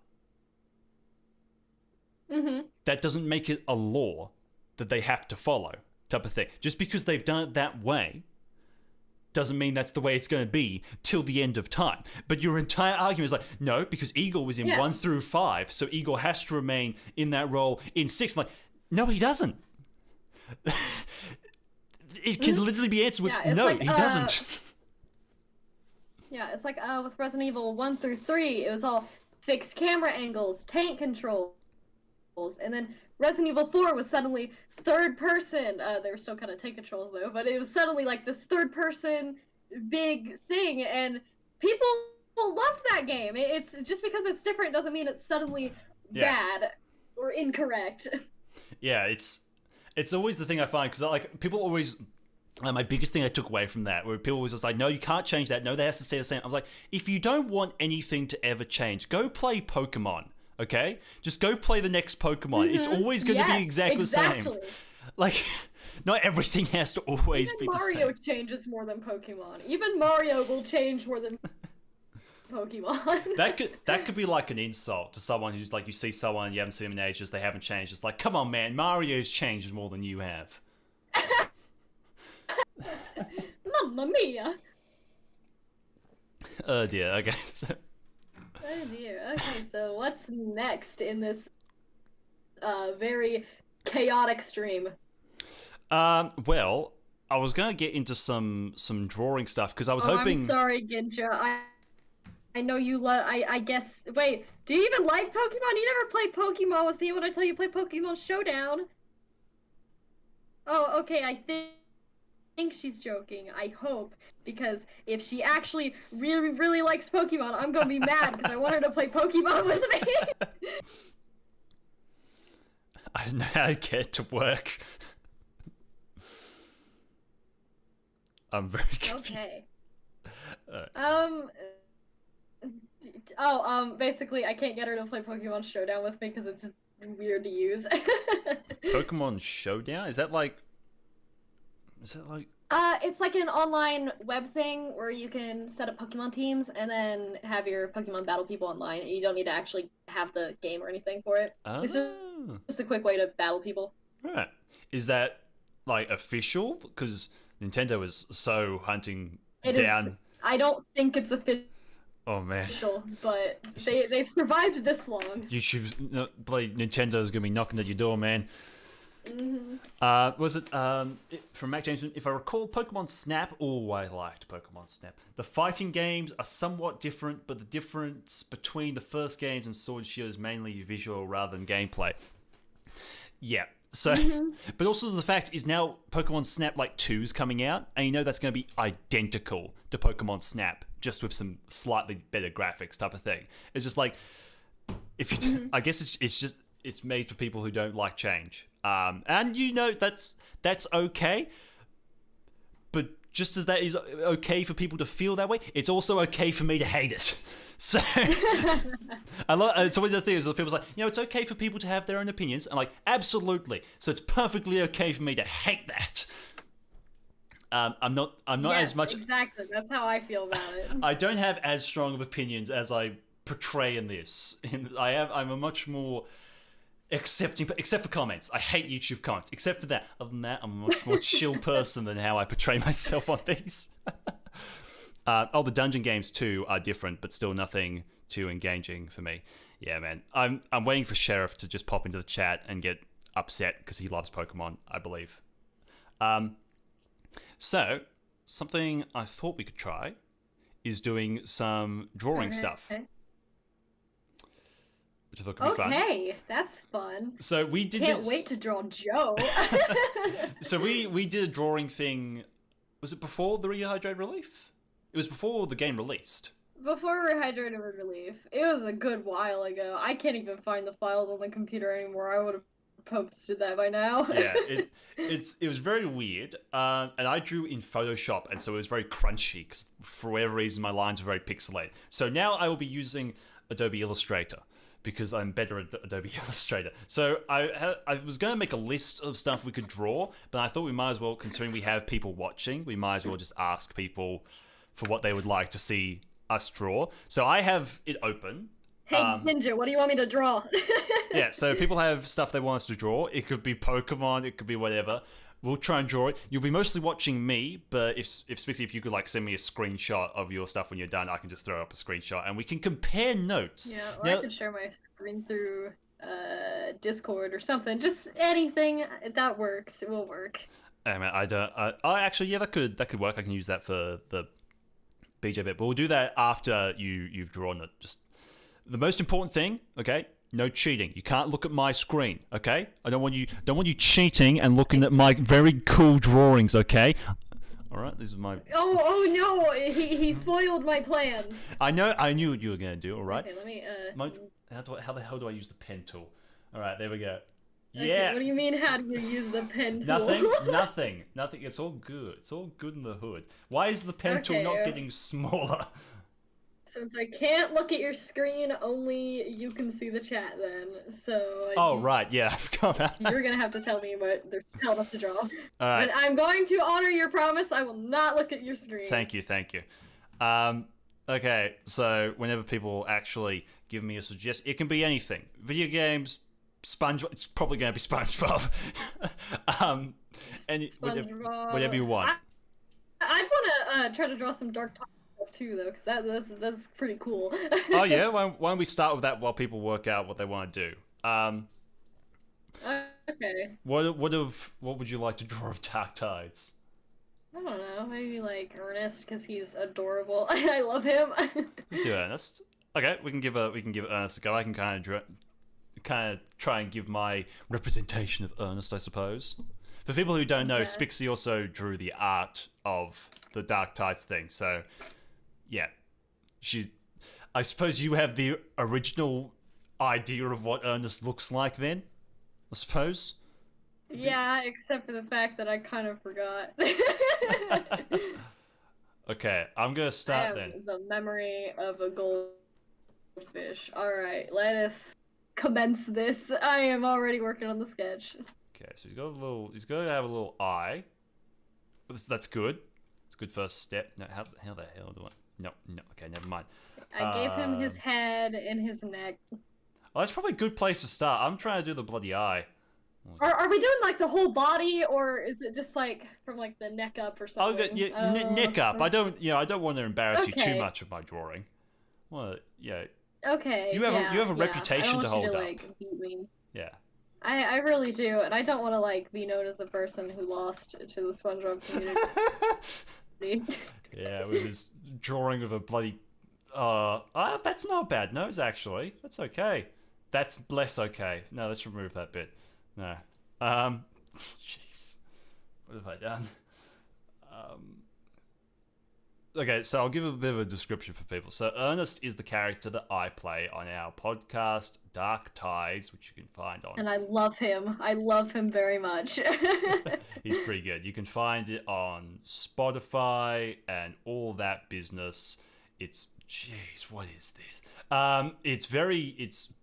That doesn't make it a law that they have to follow, type of thing. Just because they've done it that way doesn't mean that's the way it's going to be till the end of time. But your entire argument is like, no, because Eagle was in 1 through 5, so Eagle has to remain in that role in 6. Like, no, he doesn't. It can literally be answered with, no, like, he doesn't. Yeah, it's like with Resident Evil 1 through 3, it was all fixed camera angles, tank controls. And then Resident Evil 4 was suddenly third person. They were still kind of tank controls though, but it was suddenly like this third person big thing, and people loved that game. It's just because it's different doesn't mean it's suddenly bad or incorrect. Yeah, it's always the thing I find because like people always. My biggest thing I took away from that, where people was just like, no, you can't change that. No, that has to stay the same. I was like, if you don't want anything to ever change, go play Pokemon. Okay, just go play the next Pokemon. It's always going to be exactly the same. Like, not everything has to always be the same. Mario changes more than Pokemon. Even Mario will change more than Pokemon. that could be like an insult to someone who's like, you see someone you haven't seen them in ages, they haven't changed. It's like, come on, man, Mario's changed more than you have. Mamma mia. Oh dear. Okay. So. Oh dear. Okay, so what's next in this very chaotic stream? Well, I was gonna get into some drawing stuff because I was hoping. I'm sorry, Ginja. I know you love. I guess. Wait, do you even like Pokemon? You never played Pokemon with me when I tell you play Pokemon Showdown. Oh, okay. I think she's joking. I hope, because if she actually really likes Pokemon, I'm gonna be mad because I want her to play Pokemon with me. I don't know how to get it to work. I'm very confused. Okay. Basically, I can't get her to play Pokemon Showdown with me because it's weird to use. Pokemon Showdown? Is that like It's like an online web thing where you can set up Pokemon teams and then have your Pokemon battle people online. You don't need to actually have the game or anything for it. It's Oh, just a quick way to battle people. right. Is that like official? Because Nintendo is so hunting It is. down. I don't think it's official, Oh man, but they've survived this long. YouTube's bloody Nintendo's gonna be knocking at your door, man. Was it from Mac Jameson? If I recall, Pokemon Snap. Oh, I liked Pokemon Snap. The fighting games are somewhat different, but the difference between the first games and Sword and Shield is mainly visual rather than gameplay. Yeah. So, but also the fact is now Pokemon Snap like 2 is coming out, and you know that's going to be identical to Pokemon Snap, just with some slightly better graphics type of thing. It's just like, if you, I guess it's just it's made for people who don't like change, and you know that's okay. But just as that is okay for people to feel that way, it's also okay for me to hate it. So, it's always the thing is that people's like, it's okay for people to have their own opinions. I'm like, absolutely. So it's perfectly okay for me to hate that. I'm not Yes, as much. Exactly. That's how I feel about it. I don't have as strong of opinions as I portray in this. I'm a much more accepting, except for comments. I hate YouTube comments. Except for that. Other than that, I'm a much more chill person than how I portray myself on these. The dungeon games too are different, but still nothing too engaging for me. Yeah, man. I'm waiting for Sheriff to just pop into the chat and get upset because he loves Pokemon, I believe. So something I thought we could try is doing some drawing stuff, which I thought could be fun. Okay, that's fun. So we did. Can't wait to draw Joe. So we did a drawing thing. Was it before the Rehydrate Relief? It was before the game released. Before Rehydrated Relief. It was a good while ago. I can't even find the files on the computer anymore. I would have posted that by now. Yeah, it was very weird. And I drew in Photoshop, and so it was very crunchy, because for whatever reason my lines are very pixelated. So now I will be using Adobe Illustrator, because I'm better at Adobe Illustrator. So I was going to make a list of stuff we could draw, but I thought we might as well, considering we have people watching, we might as well just ask people for what they would like to see us draw. So I have it open. Hey, Ninja, what do you want me to draw? Yeah, so people have stuff they want us to draw. It could be Pokemon, it could be whatever. We'll try and draw it. You'll be mostly watching me, but if Spixie, if you could like send me a screenshot of your stuff when you're done, I can just throw up a screenshot and we can compare notes. Yeah, or I could share my screen through Discord or something. Just anything that works. It will work. I mean, actually, yeah, that could work. I can use that for the BJ bit, but we'll do that after you've drawn it. Just the most important thing, okay? No cheating. You can't look at my screen, okay? I don't want you cheating and looking at my very cool drawings, okay? All right, this is my. Oh no! He foiled my plans. I knew what you were gonna do. All right. Okay, let me. How the hell do I use the pen tool? All right, there we go. Okay, Yeah. what do you mean? How do you use the pen tool? Nothing. It's all good. It's all good in the hood. Why is the pen tool not getting smaller? Since I can't look at your screen, only you can see the chat then. So. Oh right, yeah, I forgot about that. You're gonna have to tell me what there's still enough to draw. All right. But I'm going to honor your promise. I will not look at your screen. Thank you. Okay, so whenever people actually give me a suggestion, it can be anything. Video games, SpongeBob. It's probably going to be SpongeBob. SpongeBob. Whatever you want. I'd want to try to draw some Dark Top stuff too, though, because that's pretty cool. Oh yeah, why don't we start with that while people work out what they want to do? Okay. What would you like to draw of Dark Tides? I don't know, maybe like Ernest, because he's adorable. I love him. Do Ernest. Okay, we can give Ernest a go. I can kind of try and give my representation of Ernest, I suppose. For people who don't know, Spixie also drew the art of the Dark Tides thing. So, yeah, I suppose you have the original idea of what Ernest looks like. Then, I suppose. Yeah, except for the fact that I kind of forgot. Okay, I'm gonna start then. The memory of a goldfish. Alright, let us commence this. I am already working on the sketch. Okay, so he's got to have a little eye. That's good. It's a good first step. No, how the hell do I? No. Okay, never mind. I gave him his head and his neck. Oh, that's probably a good place to start. I'm trying to do the bloody eye. Are we doing like the whole body, or is it just like from like the neck up or something? Oh, yeah, neck up. I don't want to embarrass you too much with my drawing. Well, yeah. Okay. You have a reputation to hold up. Like, beat me. Yeah. I really do, and I don't want to like be known as the person who lost to the SpongeBob community. Yeah, with his drawing of a bloody. That's not a bad nose actually. That's okay. That's less okay. No, let's remove that bit. No. Jeez. What have I done? Okay, so I'll give a bit of a description for people. So Ernest is the character that I play on our podcast, Dark Tides, which you can find on... And I love him. I love him very much. He's pretty good. You can find it on Spotify and all that business. It's... Jeez, what is this? It's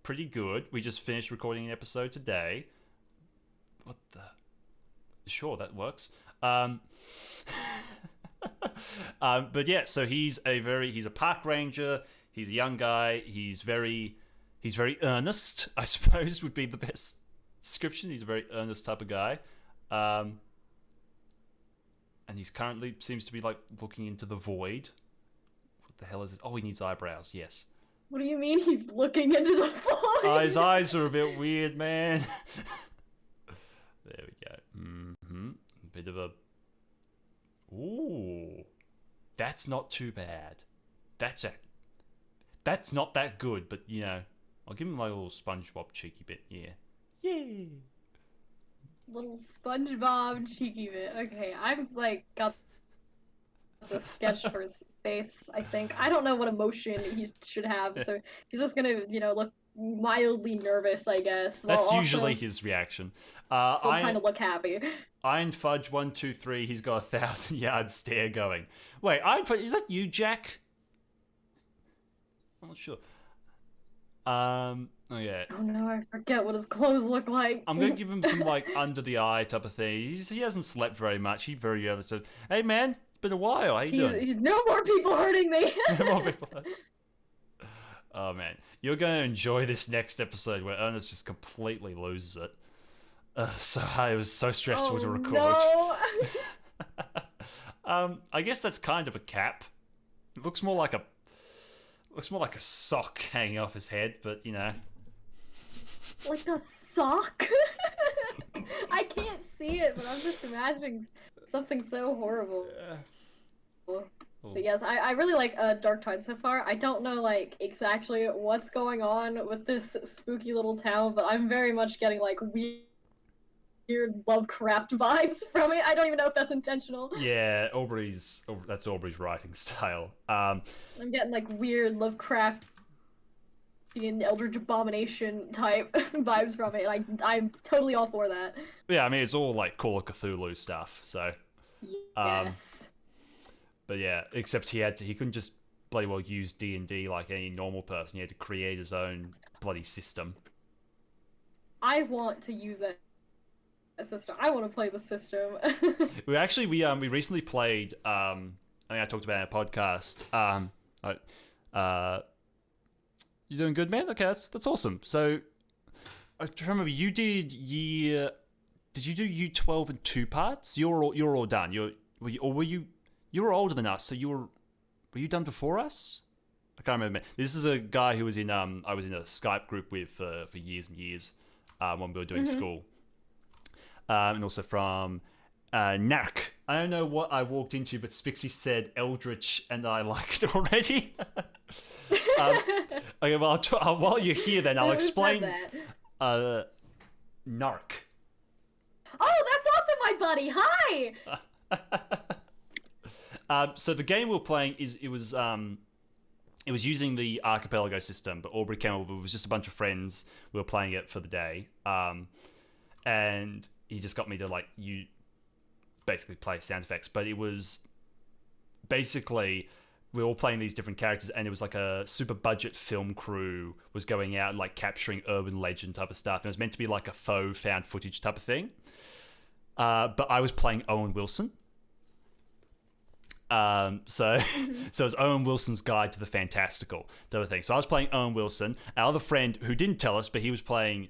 pretty good. We just finished recording an episode today. What the... Sure, that works. But yeah, so he's a park ranger. He's a young guy. He's very earnest, I suppose would be the best description. He's a very earnest type of guy. And he's currently seems to be like looking into the void. What the hell is this? Oh, he needs eyebrows. Yes. What do you mean he's looking into the void? Oh, his eyes are a bit weird, man. There we go. A bit of a... Ooh. That's not too bad. That's not that good, but, you know, I'll give him my little SpongeBob cheeky bit. Yeah. Yay! Little SpongeBob cheeky bit. Okay, I've, like, got the sketch for his face, I think. I don't know what emotion he should have, so he's just gonna, you know, look mildly nervous, I guess. That's usually his reaction. I kind of look happy. Iron Fudge 123. He's got 1,000-yard stare going. Wait, Iron Fudge, is that you, Jack? I'm not sure. Oh yeah. Oh no, I forget what his clothes look like. I'm gonna give him some like under the eye type of thing. He hasn't slept very much. He very early said, "Hey man, it's been a while. How you doing?" No more people hurting me. No more people. Oh man, you're gonna enjoy this next episode where Ernest just completely loses it. It was so stressful to record. No. I guess that's kind of a cap. It looks more like a sock hanging off his head, but you know. Like a sock? I can't see it, but I'm just imagining something so horrible. But yes, I really like Dark Tide so far. I don't know like exactly what's going on with this spooky little town, but I'm very much getting like weird Lovecraft vibes from it. I don't even know if that's intentional. Yeah, that's Aubrey's writing style. I'm getting like weird Lovecraft Eldritch Abomination type vibes from it. Like I'm totally all for that. Yeah, I mean it's all like Call of Cthulhu stuff, so yes. But yeah, except he couldn't just bloody well use D&D like any normal person. He had to create his own bloody system. I want to use that system. I want to play the system. we recently played. I think I talked about it in a podcast. You doing good, man? Okay, that's awesome. So I remember you did year. Did you do U12 in 2 parts? You're all done. You were older than us, so were you done before us? I can't remember. This is a guy who was in I was in a Skype group with for years and years when we were doing school. And also from Narc. I don't know what I walked into, but Spixie said Eldritch, and I like it already. Okay, well, while you're here, then I'll explain. Narc. Oh, that's awesome, my buddy. Hi. So the game we were playing it was using the archipelago system, but Aubrey came over. It was just a bunch of friends. We were playing it for the day, and he just got me to you basically play sound effects. But it was basically we were all playing these different characters, and it was like a super budget film crew was going out and capturing urban legend type of stuff. And it was meant to be like a faux found footage type of thing. But I was playing Owen Wilson. So it's Owen Wilson's Guide to the Fantastical type of thing. So I was playing Owen Wilson. Our other friend who didn't tell us, but he was playing.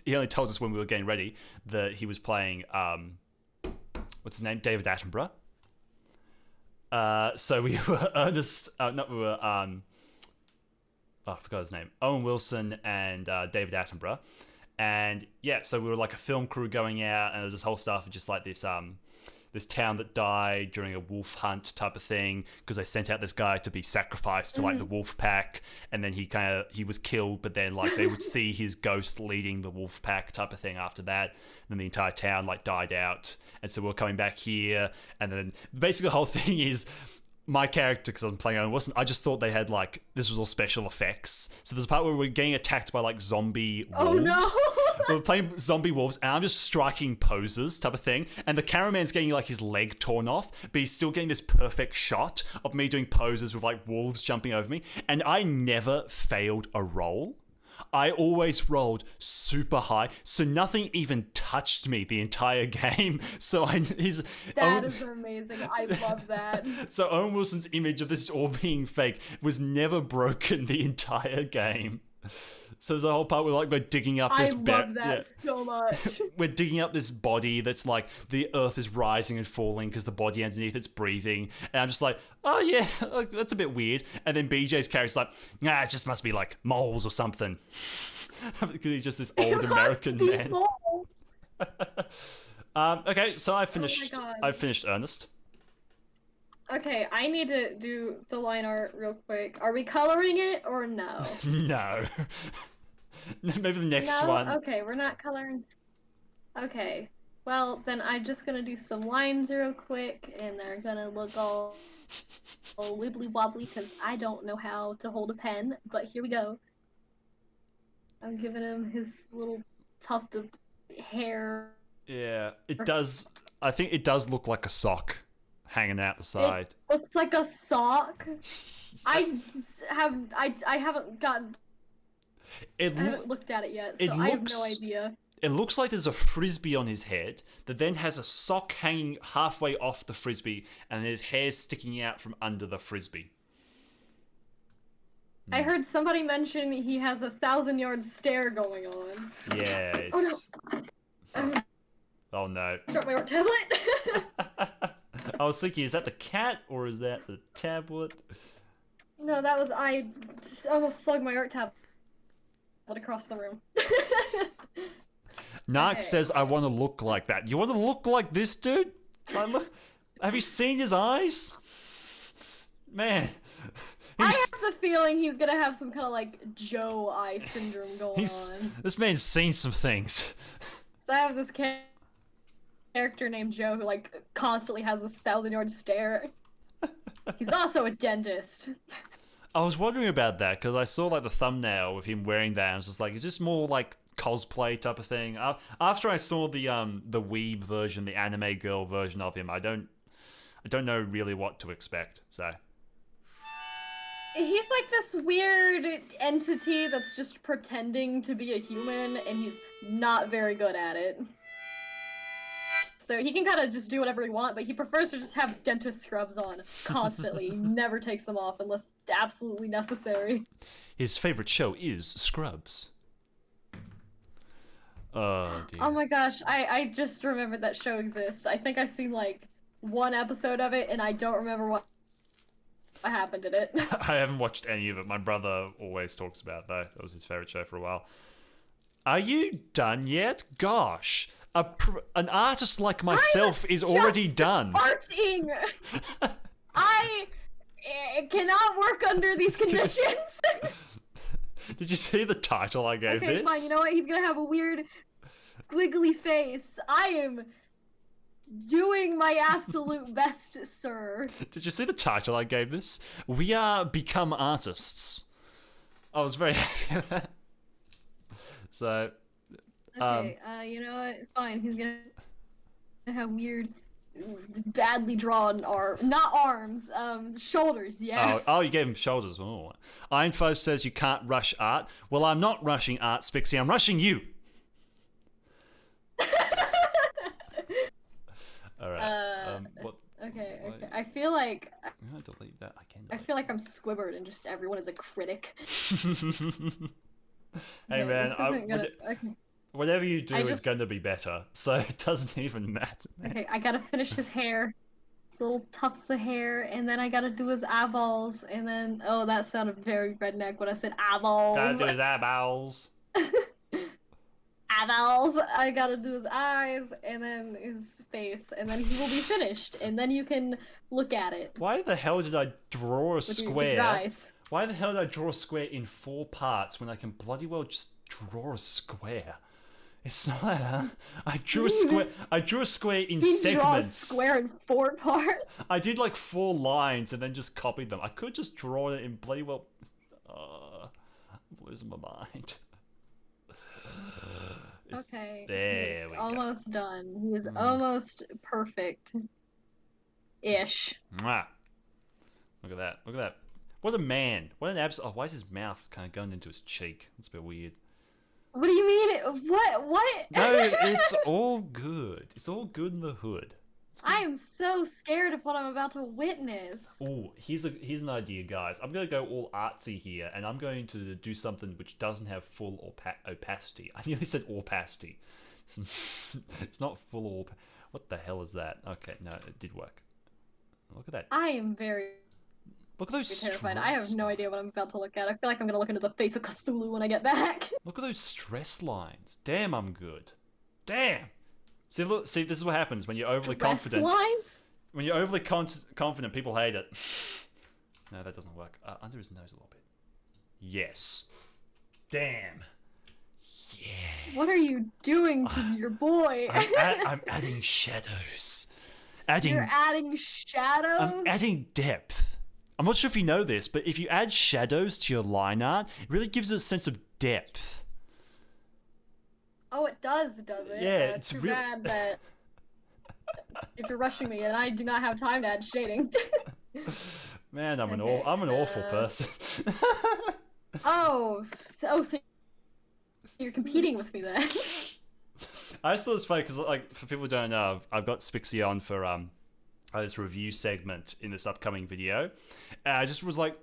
He only told us when we were getting ready that he was playing. What's his name? David Attenborough. So we were I forgot his name. Owen Wilson and David Attenborough. And yeah, so we were like a film crew going out, and there was this whole stuff of just like this town that died during a wolf hunt type of thing, because they sent out this guy to be sacrificed to like the wolf pack, and then he was killed, but then like they would see his ghost leading the wolf pack type of thing after that. And then the entire town like died out, and so we're coming back here, and then basically the whole thing is my character, because I'm playing Owen Wilson, I just thought they had like, this was all special effects. So there's a part where we're getting attacked by like zombie wolves. Oh no! We're playing zombie wolves, and I'm just striking poses type of thing. And the cameraman's getting like his leg torn off, but he's still getting this perfect shot of me doing poses with like wolves jumping over me. And I never failed a roll. I always rolled super high, so nothing even touched me the entire game. So that is amazing. I love that. So Owen Wilson's image of this all being fake was never broken the entire game. So there's a whole part where like we're digging up this. I love that so much. We're digging up this body that's like the earth is rising and falling because the body underneath it's breathing, and I'm just like, oh yeah, that's a bit weird. And then BJ's character's like, nah, it just must be like moles or something, because he's just this old American man. Okay, so I finished. I finished Ernest. Okay, I need to do the line art real quick. Are we coloring it or no? No. Maybe the next one. Okay, we're not coloring. Okay, well then I'm just gonna do some lines real quick, and they're gonna look all wibbly wobbly because I don't know how to hold a pen. But here we go. I'm giving him his little tuft of hair. Yeah, it does. I think it does look like a sock hanging out the side. It looks like a sock. I haven't gotten. I haven't looked at it yet, so I have no idea. It looks like there's a frisbee on his head that then has a sock hanging halfway off the frisbee, and there's hair sticking out from under the frisbee. I heard somebody mention he has a 1,000-yard stare going on. Yeah, it's... Oh no. Oh no. Drop my tablet. I was thinking, is that the cat or is that the tablet? No, that was I almost slugged my art tablet across the room. Narc says, I want to look like that. You want to look like this dude? Have you seen his eyes? Man. I have the feeling he's gonna have some kind of like Joe eye syndrome going on. This man's seen some things. So I have this character named Joe who like constantly has this 1,000-yard stare. He's also a dentist. I was wondering about that because I saw like the thumbnail with him wearing that, and I was just like, is this more like cosplay type of thing? After I saw the weeb version, the anime girl version of him, I don't know really what to expect. So he's like this weird entity that's just pretending to be a human, and he's not very good at it. So he can kind of just do whatever he wants, but he prefers to just have dentist scrubs on constantly. He never takes them off unless absolutely necessary. His favorite show is Scrubs. Oh, dear. Oh my gosh, I just remembered that show exists. I think I've seen like one episode of it, and I don't remember what happened in it. I haven't watched any of it. My brother always talks about it, though. That was his favorite show for a while. Are you done yet? Gosh. An artist like myself is already done. Arting. I cannot work under these conditions. Did you see the title I gave this? Okay, fine. You know what? He's gonna have a weird, squiggly face. I am doing my absolute best, sir. Did you see the title I gave this? We are become artists. I was very happy with that. So. Okay, you know what? Fine, he's gonna have weird, badly drawn not arms, shoulders, yes. Oh, you gave him shoulders. Oh. Ironfo says you can't rush art. Well, I'm not rushing art, Spixie. I'm rushing you. All right. Okay. Wait. I feel like I'm gonna delete that. I feel like I'm Squidward and just everyone is a critic. Hey Okay, man, this isn't gonna. Okay. whatever you do I is just- going to be better, so it doesn't even matter. Man. Okay, I gotta finish his hair. His little tufts of hair, and then I gotta do his eyeballs, and then oh, that sounded very redneck when I said eyeballs. Gotta do his eyeballs. Eyeballs. I gotta do his eyes, and then his face, and then he will be finished, and then you can look at it. Why the hell did I draw a with your square? eyes. Why the hell did I draw a square in 4 parts when I can bloody well just draw a square? It's not that. I drew a square. I drew a square in You segments. draw a square in 4 parts. I did like 4 lines and then just copied them. I could just draw it in bloody well. I'm losing my mind. Okay. There he's we go. almost done. He is almost perfect. Ish. Mwah. Look at that. Look at that. What a man. What an Oh, why is his mouth kind of going into his cheek? That's a bit weird. What do you mean? What? No, it's all good. It's all good in the hood. I am so scared of what I'm about to witness. Oh, here's an idea, guys. I'm gonna go all artsy here, and I'm going to do something which doesn't have full opacity. I nearly said opacity. It's not full What the hell is that? Okay, no, it did work. Look at that. I am very Look at those terrified. I have stress no idea what I'm about to look at. I feel like I'm gonna look into the face of Cthulhu when I get back. Look at those stress lines. Damn, I'm good. Damn. See, look. See, this is what happens when you're overly confident. Lines? When you're overly confident, people hate it. No, that doesn't work. Under his nose a little bit. Yes. Damn. Yeah. What are you doing to your boy? I'm adding shadows. You're adding shadows? I'm adding depth. I'm not sure if you know this, but if you add shadows to your line art, it really gives it a sense of depth. Oh, it does it? Yeah, it's too real- bad that if you're rushing me and I do not have time to add shading. Man, I'm an Okay, awful person. so you're competing with me then? I just thought it's funny because, like, for people who don't know, I've got Spixie on for this review segment in this upcoming video. And I just was like,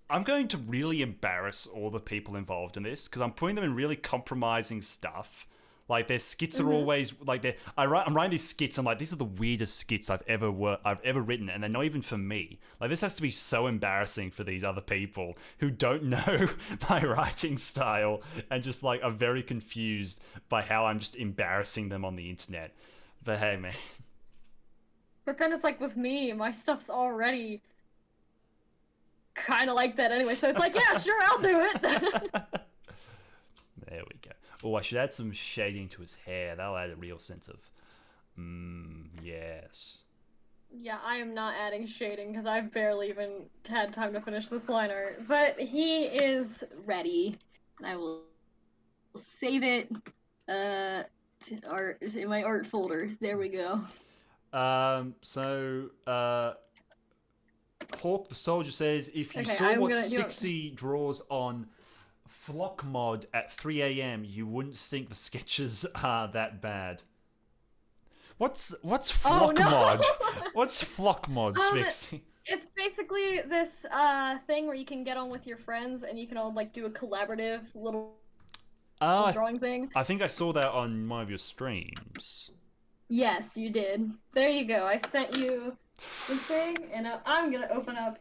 I'm going to really embarrass all the people involved in this because I'm putting them in really compromising stuff. Like, their skits are always like I'm writing these skits. I'm like, these are the weirdest skits I've ever written, and they're not even for me. Like, this has to be so embarrassing for these other people who don't know my writing style and just like are very confused by how I'm just embarrassing them on the internet. But hey, man. But then it's like with me, my stuff's already kind of like that anyway, so it's like, yeah, sure, I'll do it. There we go. Oh, I should add some shading to his hair. That'll add a real sense of, yes. Yeah, I am not adding shading because I've barely even had time to finish this line art. But he is ready, and I will save it to art in my art folder. There we go. Hawk the Soldier says, if you Okay, saw I'm what gonna- you know- Spixie draws on Flock Mod at 3 a.m., you wouldn't think the sketches are that bad. What's Flock no! Mod? What's Flock Mod, Spixie? It's basically this thing where you can get on with your friends and you can all like do a collaborative little drawing thing. I think I saw that on one of your streams. Yes, you did. There you go. I sent you this thing, and I'm gonna open up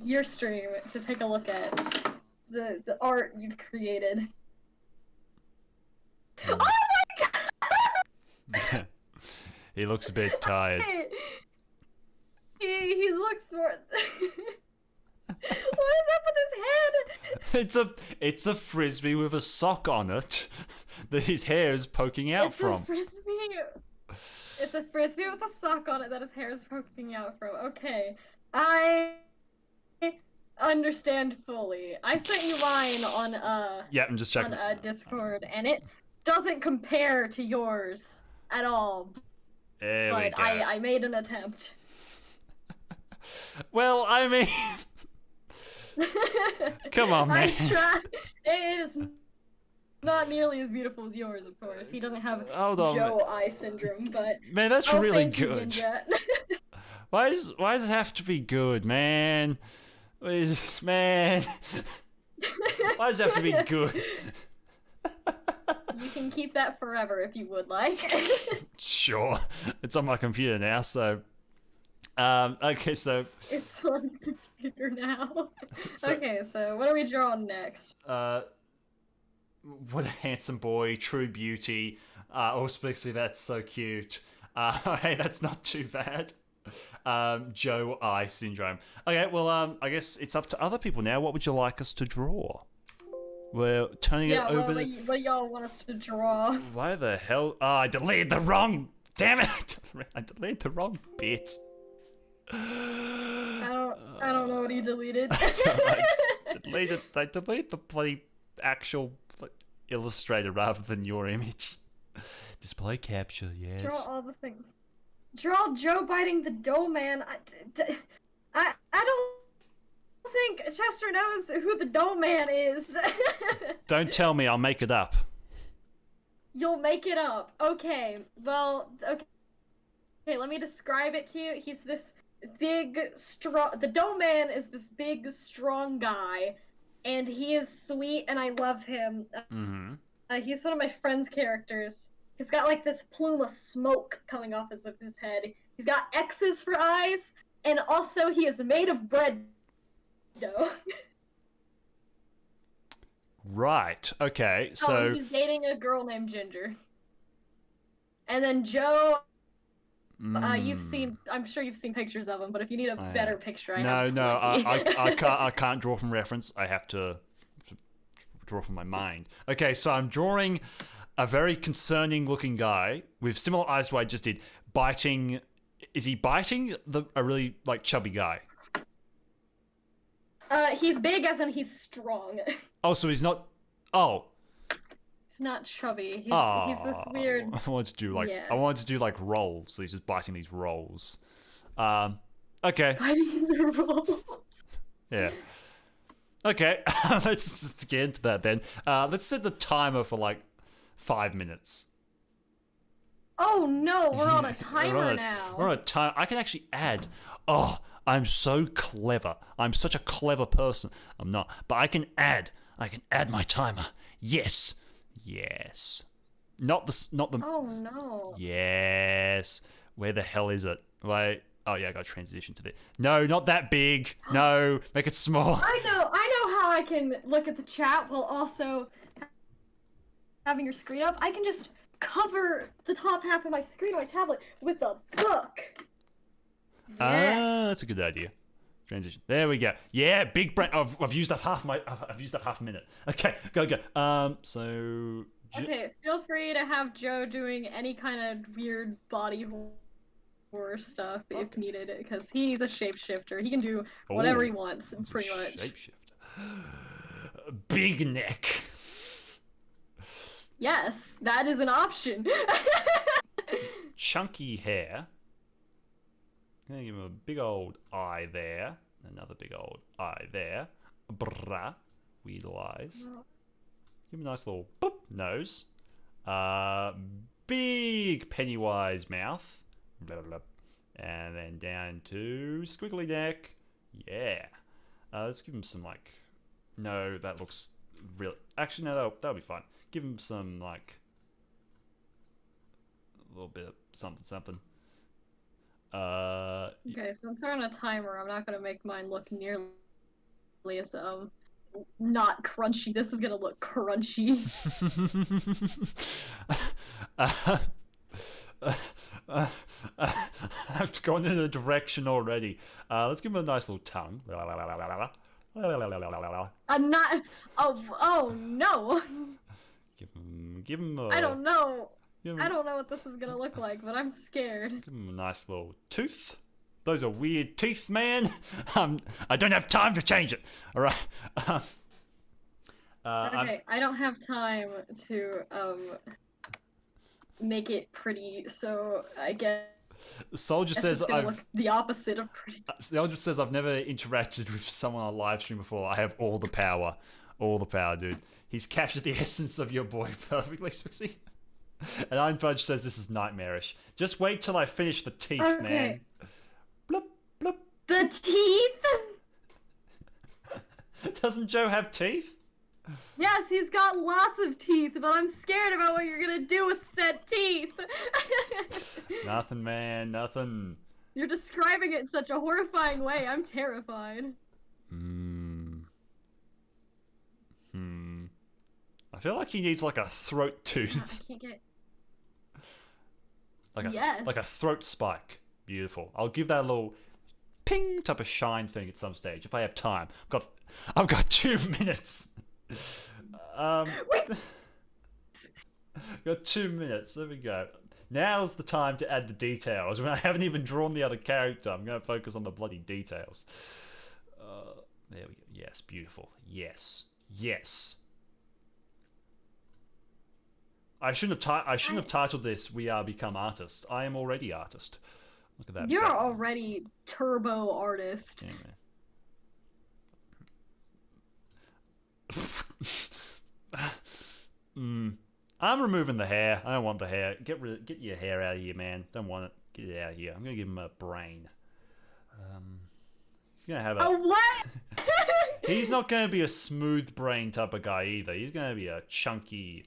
your stream to take a look at the art you've created. Oh my god! He looks a bit tired. He looks sort. What is up with his head? It's a frisbee with a sock on it that his hair is poking out from. It's a frisbee with a sock on it that his hair is poking out from. Okay, I understand fully. I sent you mine on Yeah, I'm just checking. on Discord, and it doesn't compare to yours at all. There we But go. I made an attempt. Well, I mean, come on, man. I tried. It is not nearly as beautiful as yours, of course. He doesn't have Hold on, Joe eye syndrome, but man, that's oh, really thank you, good. Ninja. Why does it have to be good, man? Man. Why does it have to be good? You can keep that forever if you would like. Sure. It's on my computer now, so okay, so It's on the computer now. So- Okay, so what are we drawing next? what a handsome boy, true beauty. Especially that's so cute. Hey, that's not too bad. Joe Eye syndrome. Okay, well, I guess it's up to other people now. What would you like us to draw? We're turning it over. What do y'all want us to draw? Why the hell? Oh, I deleted the wrong. Damn it! I deleted the wrong bit. I don't know what he deleted. I deleted the bloody actual illustrator rather than your image. Display capture, yes. Draw all the things. Draw Joe biting the dough man. I don't think Chester knows who the dough man is. Don't tell me, I'll make it up. You'll make it up. Okay. Well, okay. Okay, let me describe it to you. He's this big, strong. The dough man is this big, strong guy, and he is sweet, and I love him. He's one of my friend's characters. He's got like this plume of smoke coming off of his head. He's got X's for eyes, and also he is made of bread dough. Right. Okay. So he's dating a girl named Ginger. And then Joe, I'm sure you've seen pictures of him, but if you need a better picture, I have plenty. I can't draw from reference. I have to draw from my mind. Okay, so I'm drawing a very concerning looking guy with similar eyes to what I just did, biting. Is he biting a really like chubby guy? He's big as in he's strong. Oh, so he's not. Oh. He's not chubby. He's this weird. I wanted to do like rolls. So he's just biting these rolls. Okay. Biting the rolls. Yeah. Okay. Let's get into that then. Let's set the timer for like 5 minutes. Oh no, we're on a timer now. We're on a time. I can actually add. Oh, I'm so clever. I'm such a clever person. I'm not, but I can add my timer. Yes. Not the. Oh no. Yes. Where the hell is it? Wait. Oh yeah, I got to transition to the. No, not that big. No, make it small. I know how I can look at the chat while also having your screen up. I can just cover the top half of my screen on my tablet with a book. That's a good idea. Transition. There we go. Yeah, big brain. I've used up half a minute. Okay, go. So. Okay, feel free to have Joe doing any kind of weird body horror stuff if needed, because he's a shapeshifter. He can do whatever he wants, pretty much. Shapeshifter. Big neck. Yes, that is an option. Chunky hair. I'm gonna give him a big old eye there. Another big old eye there. Brah. Weird eyes. Give him a nice little boop nose. Big Pennywise mouth. Blah, blah, blah. And then down to squiggly neck. Yeah. Let's give him some like. No, that looks real. Actually, no, that'll be fine. Give him some like. A little bit of something. Okay, since we're on a timer, I'm not gonna make mine look nearly as not crunchy. This is gonna look crunchy. I've gone in a direction already. Let's give him a nice little tongue. I'm not. Oh no. Give him. I don't know. I don't know what this is gonna look like, but I'm scared. Give him a nice little tooth. Those are weird teeth, man. I don't have time to change it. All right. Okay, I don't have time to make it pretty, so I guess. Soldier says look the opposite of pretty. Soldier says I've never interacted with someone on a live stream before. I have all the power, dude. He's captured the essence of your boy perfectly, Spixie. And Iron Fudge says this is nightmarish. Just wait till I finish the teeth, man. Bloop. The teeth? Doesn't Joe have teeth? Yes, he's got lots of teeth, but I'm scared about what you're gonna do with said teeth. Nothing, man, nothing. You're describing it in such a horrifying way. I'm terrified. I feel like he needs like a throat tooth. I can't get... Like a throat spike. Beautiful. I'll give that a little ping type of shine thing at some stage if I have time. I've got 2 minutes. Wait. Got 2 minutes. There we go. Now's the time to add the details. When I haven't even drawn the other character, I'm going to focus on the bloody details. There we go. Yes, beautiful. Yes. Yes. I shouldn't have titled this "We Are Become Artists." I am already artist. Look at that. You're already turbo artist. Yeah, man. I'm removing the hair. I don't want the hair. Get your hair out of here, man. Don't want it. Get it out of here. I'm gonna give him a brain. He's gonna have a. Oh what? He's not gonna be a smooth brain type of guy either. He's gonna be a chunky,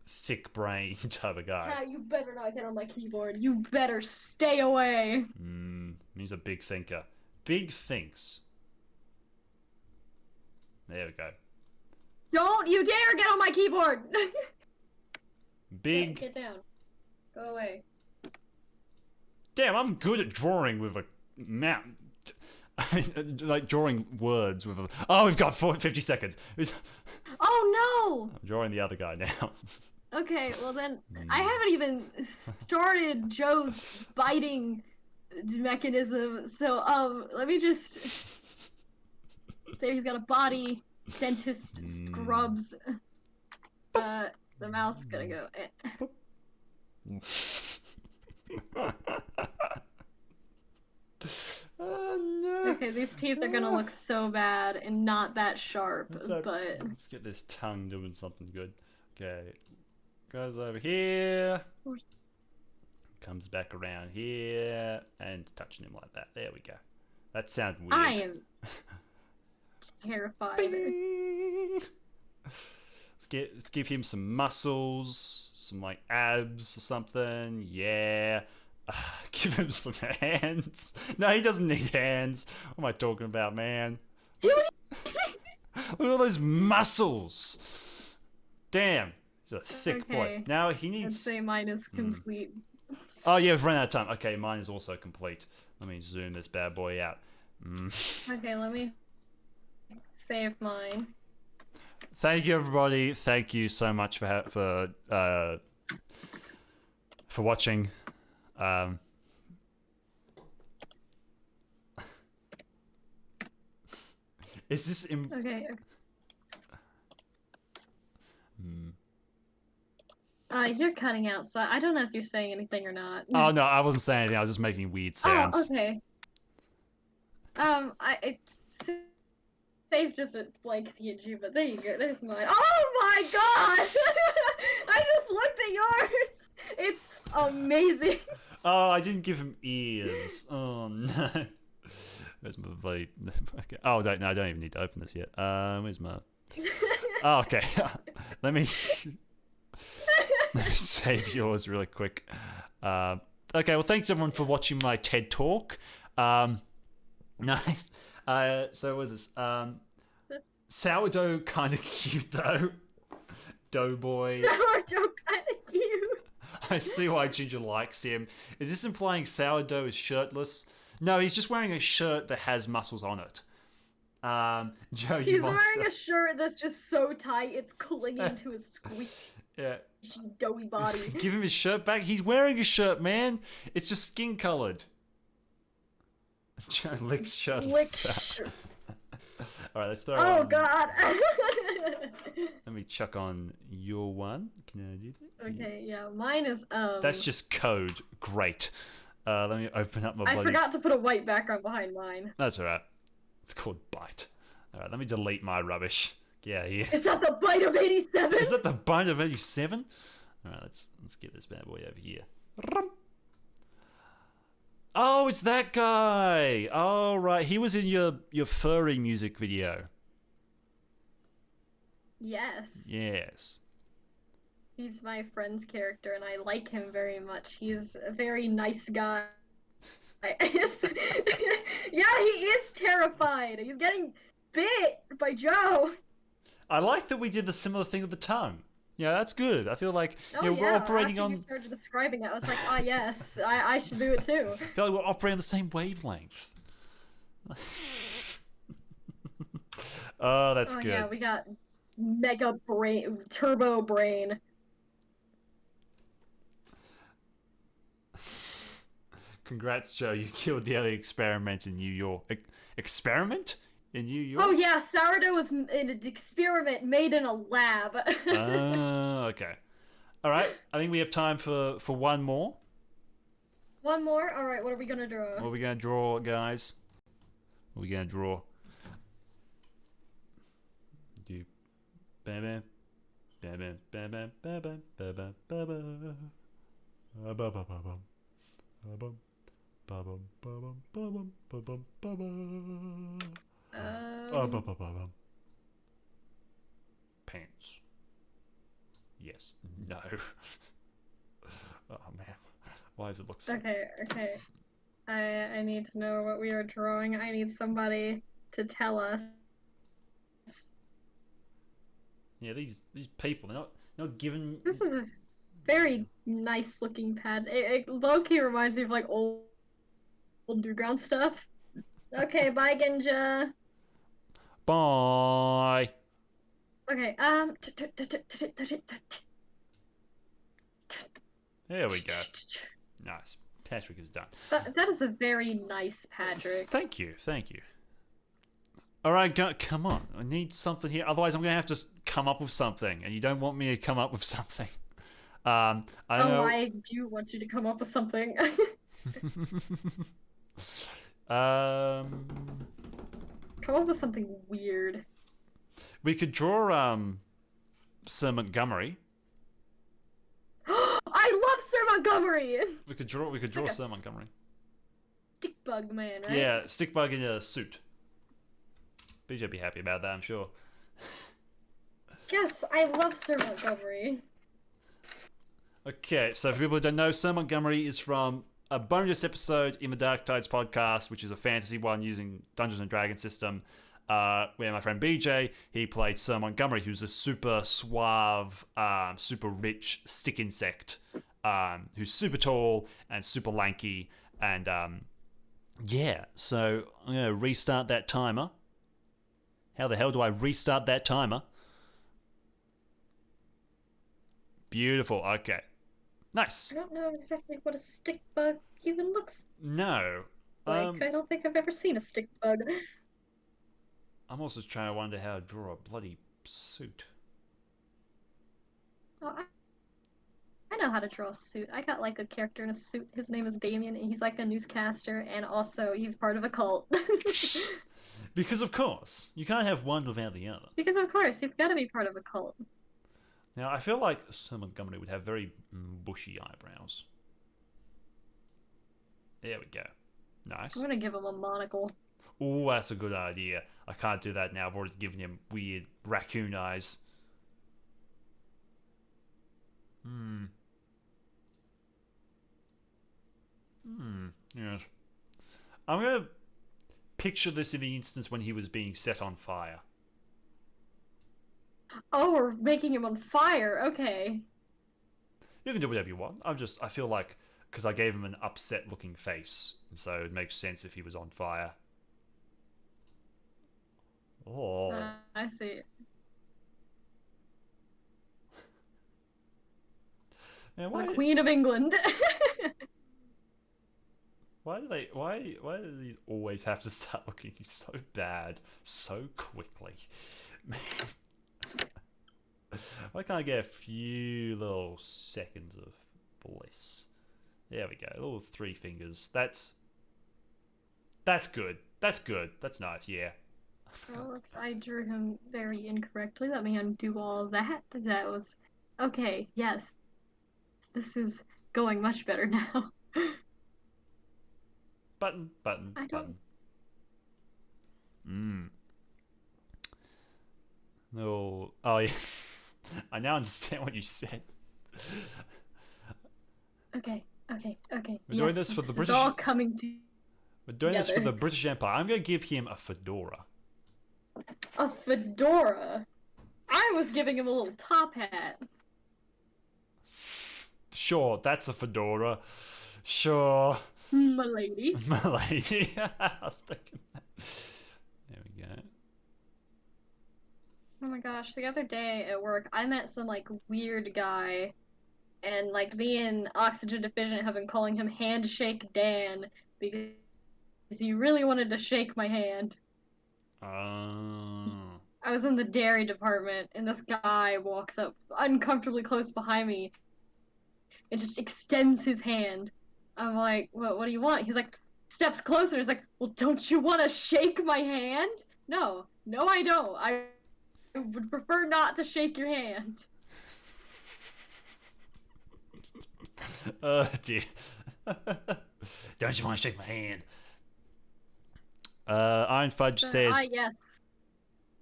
thick brain type of guy. Yeah, you better not get on my keyboard. You better stay away. He's a big thinker. Big thinks. There we go. Don't you dare get on my keyboard! Big. Get down. Go away. Damn, I'm good at drawing with a mountain. I mean, like drawing words with a. Oh, we've got 50 seconds. Oh I'm drawing the other guy now. no! Okay, well then, I haven't even started Joe's biting mechanism, so let me just say he's got a body, dentist, scrubs. The mouth's gonna go. Oh no! Okay, these teeth are gonna look so bad and not that sharp, but let's get this tongue doing something good. Okay, goes over here, comes back around here, and touching him like that. There we go. That sounds weird. I am terrified. Let's give him some muscles, some like abs or something. Yeah. Give him some hands. No, he doesn't need hands. What am I talking about, man? Look at all those muscles. Damn. He's a thick boy. Now he needs... I'd say mine is complete. Oh, yeah, we've run out of time. Okay, mine is also complete. Let me zoom this bad boy out. Okay, let me save mine. Thank you, everybody. Thank you so much for watching. Is this okay. You're cutting out, so I don't know if you're saying anything or not. Oh no, I wasn't saying anything. I was just making weird sounds. Oh, okay. It's saved just a blank PNG, but there you go. There's mine. Oh my god! I just looked at yours. It's amazing. Oh, I didn't give him ears. Oh no. Where's my vape? Okay. Oh, no, I don't even need to open this yet. Where's my? Oh, okay. Let me save yours really quick. Okay. Well, thanks everyone for watching my TED talk. Nice. So what was this? Sourdough kind of cute though. Doughboy. Sourdough kind of cute. I see why Ginger likes him. Is this implying Sourdough is shirtless? No, he's just wearing a shirt that has muscles on it. Joe, he's wearing a shirt that's just so tight it's clinging to his squishy, doughy body. Give him his shirt back. He's wearing a shirt, man. It's just skin colored. Joe licks shirtless. All right, let's throw. Oh God. Let me chuck on your one. Can I do that? Okay, yeah, mine is That's just code. Great. Let me open up my. I forgot to put a white background behind mine. That's alright. It's called Byte. Alright, let me delete my rubbish. Yeah, yeah. Is that the Byte of 87? Is that the Byte of 87? Alright, let's get this bad boy over here. Oh, it's that guy. Oh, right. He was in your furry music video. Yes. Yes. He's my friend's character, and I like him very much. He's a very nice guy. Yeah, he is terrified. He's getting bit by Joe. I like that we did the similar thing with the tongue. Yeah, that's good. I feel like Oh you know, we're yeah, operating after on. you started describing it, I was like, ah yes, I should do it too. I feel like we're operating on the same wavelength. Oh, that's Oh good. yeah, we got mega brain, turbo brain. Congrats, Joe. You killed the early experiment in New York. Experiment? In New York? Oh yeah, sourdough was an experiment made in a lab. Okay. All right. I think we have time for one more. One more? Alright, what are we gonna draw? What are we going to draw, guys? What are we going to draw? Do bam bam bam bam bam bam bam bam bam bam bam bam bam bam. Pants. Yes. No. Oh man. Why does it look so? Okay. I need to know what we are drawing. I need somebody to tell us. Yeah, these people, they're not given. This is a very nice looking pad. It low-key reminds me of like old underground stuff. Okay, bye Genja. Bye. Okay, There we go. Nice. Patrick is done. that is a very nice Patrick. Thank you. All right, come on. I need something here. Otherwise, I'm going to have to come up with something, and you don't want me to come up with something. I don't know. I do want you to come up with something. Come up with something weird. We could draw Sir Montgomery. I love Sir Montgomery. We could draw like Sir Montgomery. Stick bug man, right? Yeah, stick bug in a suit. BJ be happy about that, I'm sure. Yes, I love Sir Montgomery. Okay, so for people who don't know, Sir Montgomery is from a bonus episode in the Dark Tides podcast, which is a fantasy one using Dungeons and Dragons system, where my friend BJ, he played Sir Montgomery, who's a super suave, super rich stick insect, who's super tall and super lanky, and yeah, so I'm going to restart that timer. How the hell do I restart that timer? Beautiful, okay. Nice. I don't know exactly what a stick bug even looks No. like. I don't think I've ever seen a stick bug. I'm also trying to wonder how to draw a bloody suit. Oh, I know how to draw a suit. I got like a character in a suit. His name is Damien, and he's like a newscaster, and also he's part of a cult. Because of course, you can't have one without the other. Because of course, he's got to be part of a cult. Now, I feel like Sir Montgomery would have very bushy eyebrows. There we go. Nice. I'm gonna give him a monocle. Oh, that's a good idea. I can't do that now. I've already given him weird raccoon eyes. Yes. I'm going to picture this in the instance when he was being set on fire. Oh, we're making him on fire. Okay. You can do whatever you want. I feel like, because I gave him an upset looking face, and so it makes sense if he was on fire. Oh. I see. Man, The Queen of England. Why do these always have to start looking so bad so quickly? Why can't I get a few little seconds of bliss? There we go. Little three fingers. That's good. That's good. That's nice, yeah. Oh, oops, I drew him very incorrectly. Let me undo all of that. That was... Okay, yes. This is going much better now. Button. I don't. No. Oh yeah. I now understand what you said. Okay. We're doing this for the It's British. all coming to. We're doing this for the together. British Empire. I'm gonna give him a fedora. A fedora. I was giving him a little top hat. Sure, that's a fedora. Sure. My lady. My lady. I was thinking that. There we go. Oh my gosh, the other day at work, I met some like weird guy, and like me and Oxygen Deficient have been calling him Handshake Dan because he really wanted to shake my hand. I was in the dairy department, and this guy walks up uncomfortably close behind me and just extends his hand. I'm like, what do you want? He's like, steps closer. He's like, well, don't you want to shake my hand? No, I don't. I would prefer not to shake your hand. Oh dear. Don't you want to shake my hand? Iron Fudge says. Yes.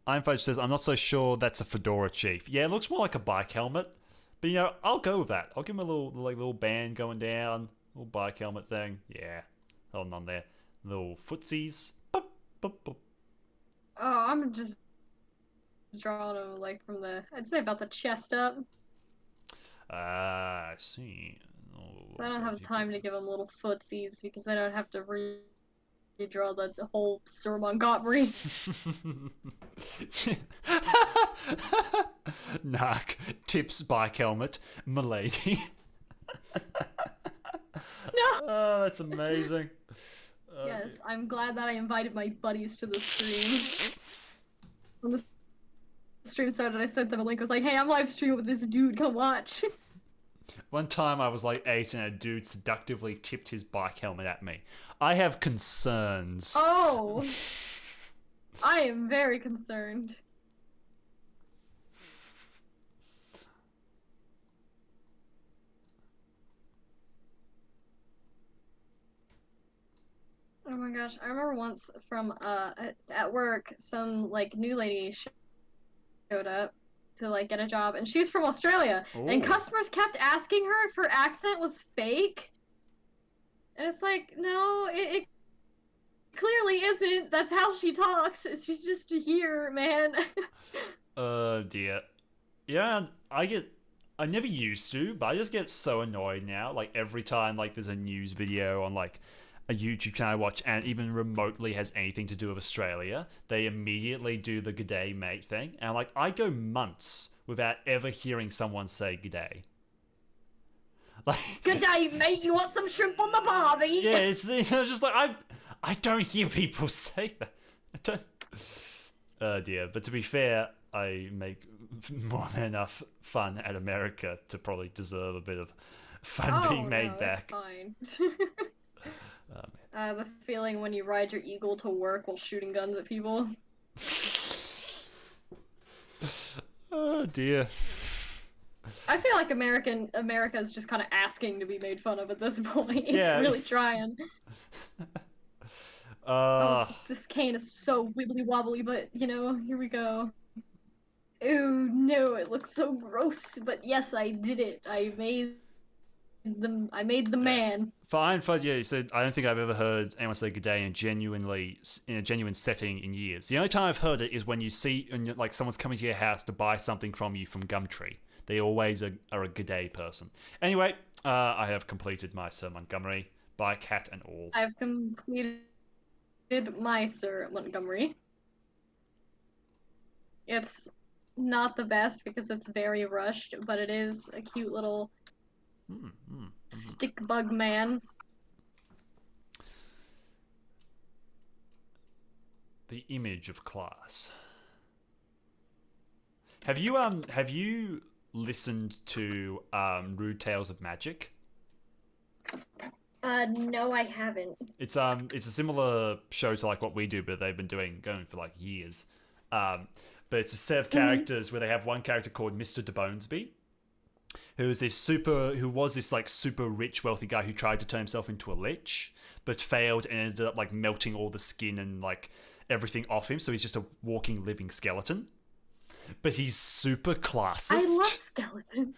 Iron Fudge says, I'm not so sure that's a fedora, Chief. Yeah, it looks more like a bike helmet. But, you know, I'll go with that. I'll give him a little band going down. Little bike helmet thing. Yeah. Holding on there. Little footsies. Boop, boop, boop. Oh, I'm just drawing him, like, from the... I'd say about the chest up. I see. So I don't have time to give him little footsies, because then I'd have to redraw the whole Sir Montgomery. Narc tips bike helmet, milady. No. Oh, that's amazing. Oh, Yes, dear. I'm glad that I invited my buddies to the stream. When the stream started, I sent them a link. I was like, hey, I'm live streaming with this dude, come watch. One time I was like 8 and a dude seductively tipped his bike helmet at me. I have concerns. Oh! I am very concerned. Oh my gosh, I remember once from at work, some like new lady showed up to like get a job, and she's from Australia, and Ooh. customers kept asking her if her accent was fake, and it's like, no, it clearly isn't. That's how she talks. She's just here, man. Dear. Yeah, I never used to, but I just get so annoyed now. Like every time like there's a news video on like a YouTube channel I watch and even remotely has anything to do with Australia, they immediately do the "G'day mate" thing, and like I go months without ever hearing someone say "G'day." Like, Good day, mate. You want some shrimp on the barbie? yeah, it's just like I don't hear people say that. I don't. Oh dear. But to be fair, I make more than enough fun at America to probably deserve a bit of fun being made no, back. It's fine. The feeling when you ride your eagle to work while shooting guns at people. Oh dear. I feel like America's just kind of asking to be made fun of at this point. It's Yeah. really trying. Oh, this cane is so wibbly wobbly, but you know, here we go. Oh no, it looks so gross. But yes, I did it. I made the man. For Iron Fud, yeah, he said, I don't think I've ever heard anyone say "G'day" in a genuine setting in years. The only time I've heard it is when you see, like, someone's coming to your house to buy something from you from Gumtree. They always are a "G'day" person. Anyway, I have completed my Sir Montgomery, bike hat and all. I've completed my Sir Montgomery. It's not the best because it's very rushed, but it is a cute little stick bug man. The image of class. Have you listened to Rude Tales of Magic? No, I haven't. It's a similar show to like what we do, but they've been going for like years. But it's a set of characters where they have one character called Mr. DeBonesby, who was this like super rich, wealthy guy who tried to turn himself into a lich, but failed and ended up like melting all the skin and like everything off him. So he's just a walking, living skeleton. But he's super classist. I love skeletons.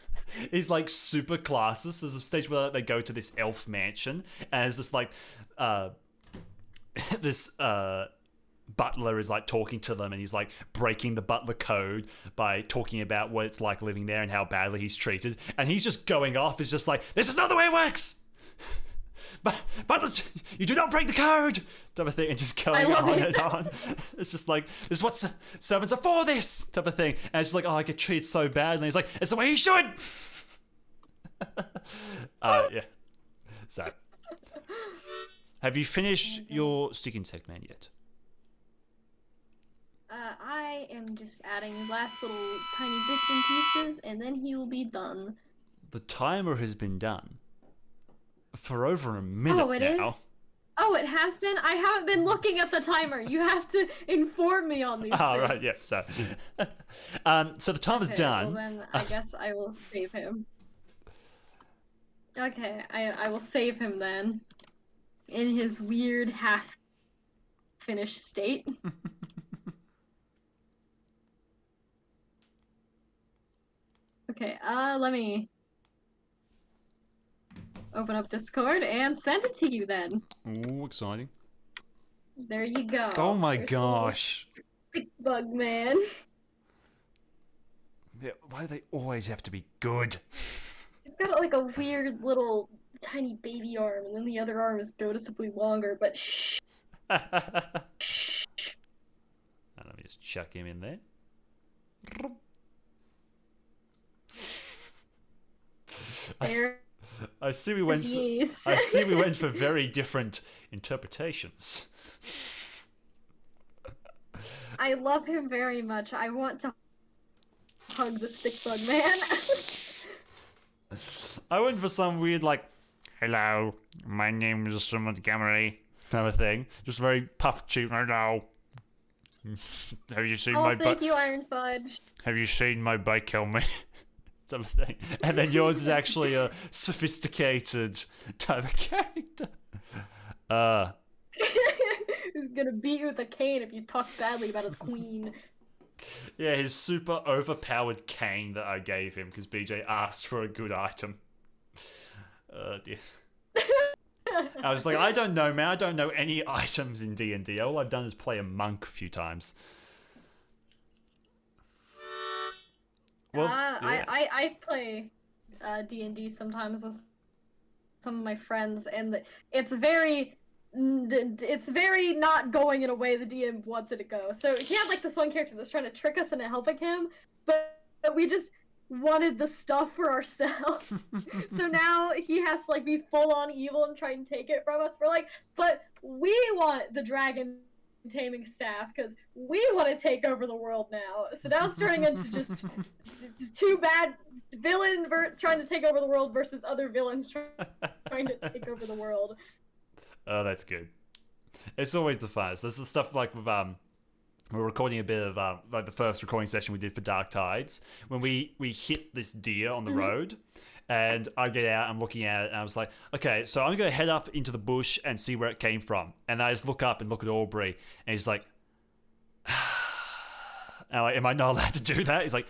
He's like super classist. There's a stage where they go to this elf mansion, and it's just like this butler is like talking to them, and he's like breaking the butler code by talking about what it's like living there and how badly he's treated. And he's just going off. He's just like, this is not the way it works. But you do not break the code, type of thing, and just going on and on. It's just like, this is what servants are for, this type of thing. And it's just like, oh, I get treated so badly. And he's like, it's the way you should. Yeah. So, have you finished your stick insect man yet? I am just adding last little tiny bits and pieces, and then he will be done. The timer has been done for over a minute now. Is? Oh, it has been? I haven't been looking at the timer. You have to inform me on these things. Right, yeah, so. So the timer's done. Well, then I guess I will save him. Okay, I will save him then. In his weird half-finished state. Okay, let me open up Discord and send it to you then. Ooh, exciting. There you go. Oh my gosh. Stick bug man. Yeah, why do they always have to be good? He's got like a weird little tiny baby arm, and then the other arm is noticeably longer, but shh. Let me just chuck him in there. I see we went. I see we went for very different interpretations. I love him very much. I want to hug the stick bug man. I went for some weird like, hello, my name is Montgomery type of thing. Just very puffed cheek. Hello. Have you seen my bike? Thank you, Iron Fudge. Have you seen my bike helmet? Something. And then yours is actually a sophisticated type of character. He's gonna beat you with a cane if you talk badly about his queen. Yeah, his super overpowered cane that I gave him because BJ asked for a good item. Dear. I was like, I don't know, man. I don't know any items in D&D. All I've done is play a monk a few times. Well, yeah. I play D&D sometimes with some of my friends, and it's very not going in a way the DM wants it to go. So he had like this one character that's trying to trick us into helping him, but we just wanted the stuff for ourselves. So now he has to like be full on evil and try and take it from us. We're like, but we want the dragon taming staff because we want to take over the world now. So now it's turning into just two bad villains trying to take over the world versus other villains trying to take over the world. Oh, that's good. It's always the funnest. That's the stuff like with we're recording a bit of like the first recording session we did for Dark Tides when we hit this deer on the road. And I get out, I'm looking at it, and I was like, okay, so I'm going to head up into the bush and see where it came from. And I just look up and look at Aubrey, and he's like, and I'm like, am I not allowed to do that? He's like,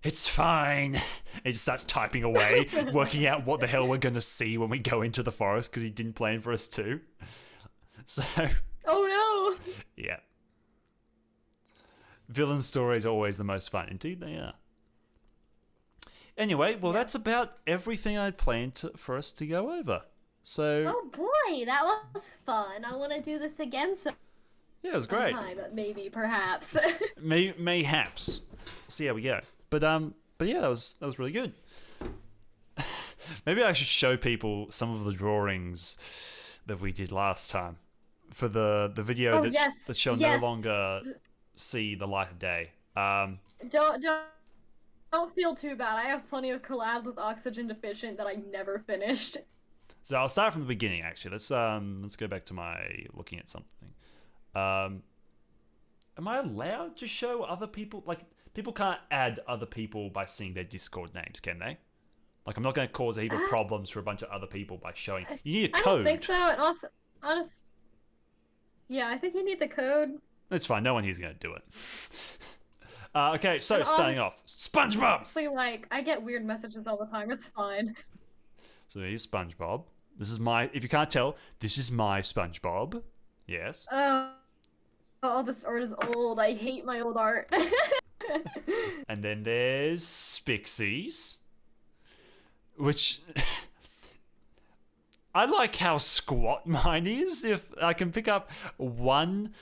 it's fine. And he just starts typing away, working out what the hell we're going to see when we go into the forest, because he didn't plan for us to. So. Oh no! Yeah. Villain stories are always the most fun. Indeed, they are. Anyway, well, that's about everything I'd planned for us to go over. So. Oh boy, that was fun. I want to do this again yeah, it was great. Sometime, maybe, perhaps. Mayhaps. See how we go. But yeah, that was really good. Maybe I should show people some of the drawings that we did last time for the video that shall no longer see the light of day. Don't feel too bad. I have plenty of collabs with Oxygen Deficient that I never finished. So I'll start from the beginning. Actually, let's go back to my looking at something. Am I allowed to show other people? Like, people can't add other people by seeing their Discord names, can they? Like, I'm not going to cause a heap of problems for a bunch of other people by showing. You need a I code. don't think so. And also, yeah, I think you need the code. It's fine. No one here's going to do it. Okay, so And starting off, SpongeBob. Honestly, like, I get weird messages all the time. It's fine. So here's SpongeBob. This is my. If you can't tell, this is my SpongeBob. Yes. Oh, this art is old. I hate my old art. And then there's Spixies, which I like how squat mine is. If I can pick up one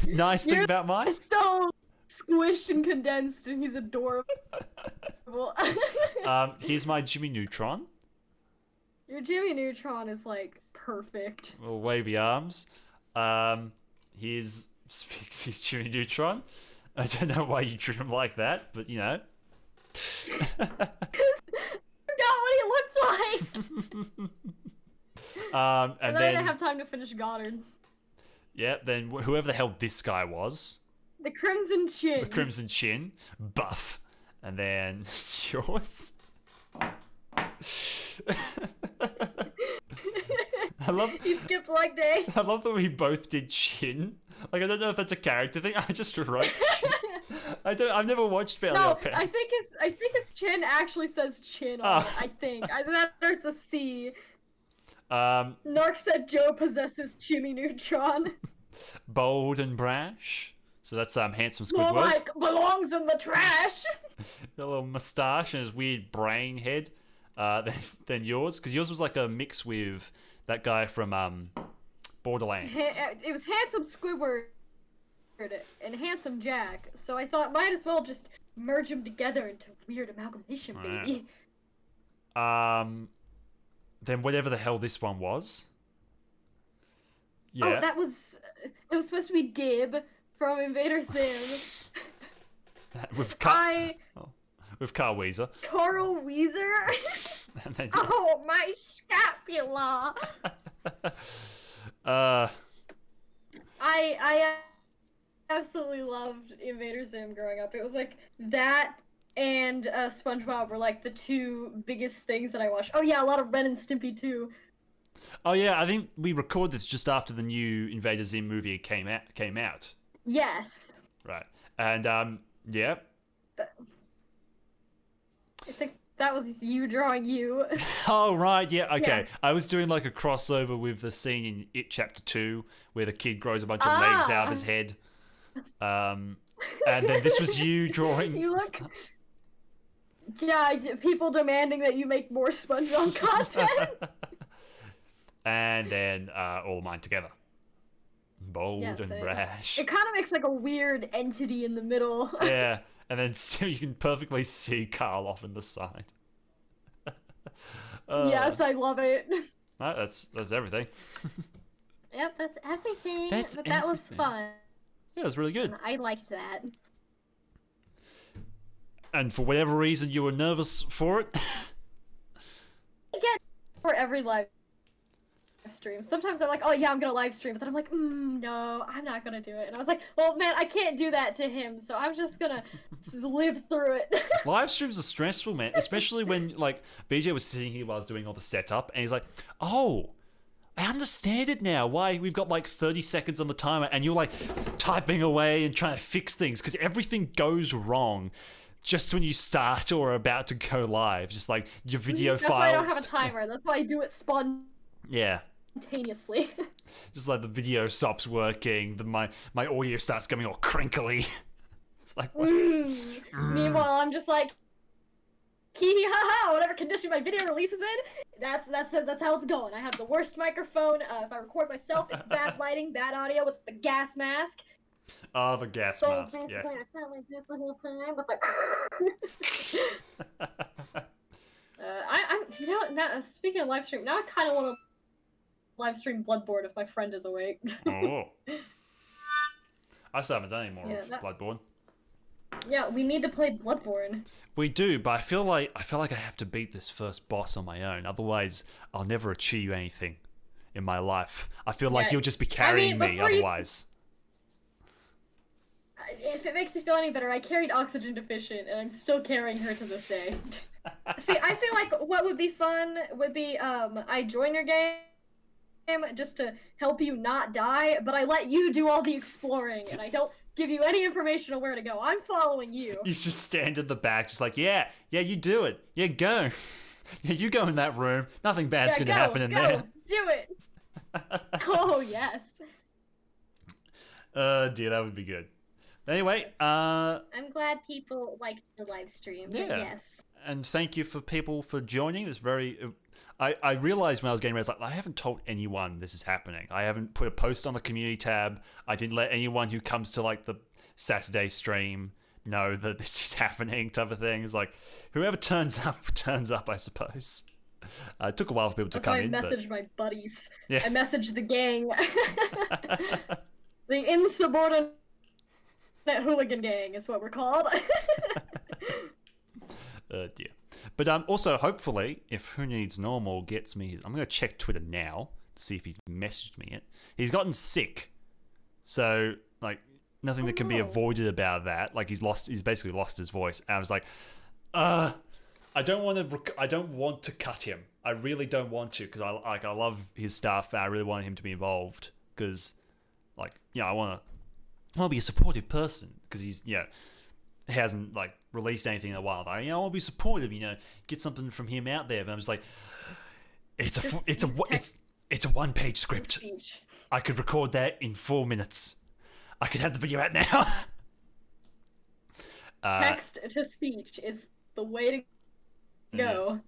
nice thing about mine. So squished and condensed, and he's adorable. Here's my Jimmy Neutron. Your Jimmy Neutron is like perfect. Little wavy arms. Here's Spixie's Jimmy Neutron. I don't know why you drew him like that, but you know. I forgot what he looks like. And then I then didn't have time to finish Goddard. yeah, then whoever the hell this guy was, The Crimson Chin. the Crimson Chin, buff, and then yours. I love. He skipped leg day. I love that we both did chin. Like, I don't know if that's a character thing. I just wrote chin. I've never watched Fairly No, Odd Parents. I think his chin actually says chin on it. I think. I that starts a C. Narc said Joe possesses Jimmy Neutron. Bold and brash. So that's handsome More Squidward. like belongs in the trash. Got a little moustache and his weird brain head. Than yours, because yours was like a mix with that guy from Borderlands. It was handsome Squidward and handsome Jack, so I thought might as well just merge them together into weird amalgamation, baby. Then whatever the hell this one was. Yeah. Oh, it was supposed to be Dib from Invader Zim. with Carl Weezer. Carl Weezer. And then Oh, my scapula. I absolutely loved Invader Zim growing up. It was like that and SpongeBob were like the two biggest things that I watched. Oh yeah, a lot of Ren and Stimpy too. Oh yeah, I think we recorded this just after the new Invader Zim movie came out. Yes. Right. And yeah. I think that was you drawing you. Oh right, yeah, okay. Yeah. I was doing like a crossover with the scene in It Chapter 2 where the kid grows a bunch of legs out of his head. And then this was you drawing. You look. Yeah, people demanding that you make more SpongeBob content. And then all mine together. Bold Yes, and it- brash. It kind of makes like a weird entity in the middle. Yeah, and then still you can perfectly see Carl off in the side. Yes, I love it. No, that's everything. Yep, that's everything. That's but that was everything. fun. Yeah, it was really good. I liked that. And for whatever reason you were nervous for it. I get for every live stream. Sometimes I'm like, oh yeah, I'm gonna live stream, but then I'm like, no, I'm not gonna do it. And I was like, well, man, I can't do that to him, so I'm just gonna live through it. Live streams are stressful, man. Especially when like BJ was sitting here while I was doing all the setup, and he's like, "Oh, I understand it now. Why we've got like 30 seconds on the timer, and you're like typing away and trying to fix things because everything goes wrong just when you start or are about to go live. Just like your video That's files. why I don't have a timer. That's why I do it Yeah." spontaneously. Just like the video stops working, my audio starts coming all crinkly. It's like, what? Meanwhile, I'm just like, hee hee ha ha, whatever condition my video releases in, that's how it's going. I have the worst microphone. If I record myself, it's bad lighting, bad audio with the gas mask. Oh, the gas So mask, basically, yeah. I sound like this the whole time, with like. I'm you know now, speaking of live stream, now I kind of want to live stream Bloodborne if my friend is awake. Oh. I still haven't done any more Yeah, of Bloodborne. Yeah, we need to play Bloodborne. We do, but I feel like I have to beat this first boss on my own. Otherwise, I'll never achieve anything in my life. I feel like Yeah, you'll just be carrying me before you- otherwise. If it makes you feel any better, I carried Oxygen Deficient, and I'm still carrying her to this day. See, I feel like what would be fun would be I join your game just to help you not die, but I let you do all the exploring, and I don't give you any information on where to go. I'm following you. You just stand in the back, just like, yeah, you do it. Yeah, go. Yeah, you go in that room. Nothing bad's gonna happen in there. Do it. Oh, yes. Dear, that would be good. Anyway, I'm glad people liked the live stream. Yeah. Yes. And thank you for people for joining. It's very. I realized when I was getting ready, I was like, I haven't told anyone this is happening. I haven't put a post on the community tab. I didn't let anyone who comes to like the Saturday stream know that this is happening, type of thing. It's like whoever turns up, I suppose. It took a while for people to come in. I messaged my buddies. Yeah. I messaged the gang. The insubordinate hooligan gang is what we're called. Dear. But also, hopefully, if Who Needs Normal gets me his... I'm going to check Twitter now to see if he's messaged me yet. He's gotten sick. So, like, nothing that can be avoided about that. Like, he's basically lost his voice. And I was like, I don't want to cut him. I really don't want to, because I love his stuff, and I really want him to be involved. Because, like, I want to be a supportive person, because he's, he hasn't like released anything in a while. I want to be supportive, get something from him out there. But I'm just like, it's a 1-page script. I could record that in 4 minutes. I could have the video out now. Text to speech is the way to go. Yes.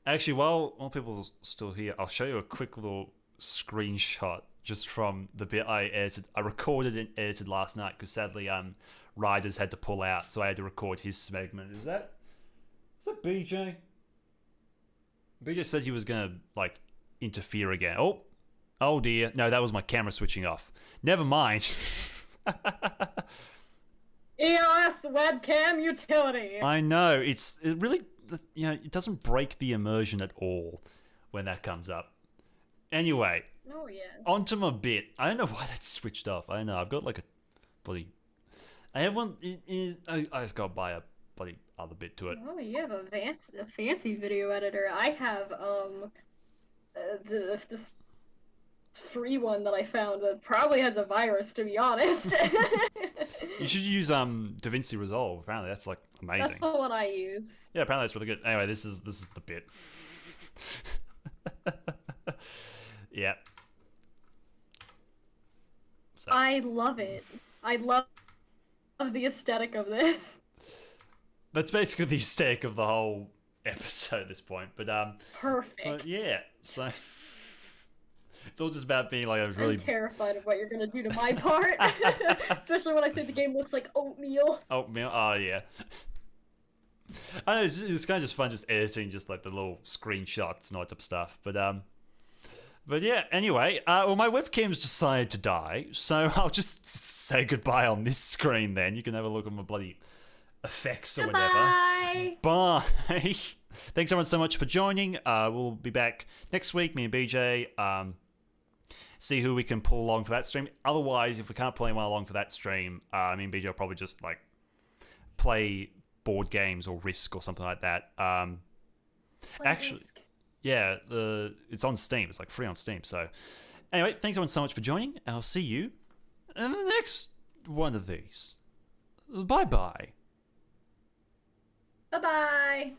Actually, while people are still here, I'll show you a quick little screenshot just from the bit I edited. I recorded and edited last night because sadly, Riders had to pull out, so I had to record his segment. Is that BJ? BJ said he was gonna like interfere again. Oh dear! No, that was my camera switching off. Never mind. EOS webcam utility. I know it really it doesn't break the immersion at all when that comes up. Anyway, onto my bit. I don't know why that's switched off. I don't know. I've got like a bloody. I have one. I just got to buy a bloody other bit to it. Oh, you have a fancy video editor. I have this free one that I found that probably has a virus, to be honest. You should use DaVinci Resolve. Apparently, that's like amazing. That's the one I use. Yeah, apparently that's really good. Anyway, this is the bit. Yeah. So. I love it. I love the aesthetic of this. That's basically the aesthetic of the whole episode at this point. But perfect. But yeah, so it's all just about being like a really. I'm terrified of what you're gonna do to my part, especially when I say the game looks like oatmeal. Oatmeal. Oh yeah. I know it's kind of just fun, just editing, just like the little screenshots and all that type of stuff. But yeah, anyway, well, my webcam's decided to die, so I'll just say goodbye on this screen then. You can have a look at my bloody effects or whatever. Bye! Thanks everyone so much for joining. We'll be back next week, me and BJ. See who we can pull along for that stream. Otherwise, if we can't pull anyone along for that stream, me and BJ will probably just like play board games or Risk or something like that. Actually... Risk. Yeah, it's on Steam. It's like free on Steam. So, anyway, thanks everyone so much for joining. I'll see you in the next one of these. Bye-bye. Bye-bye.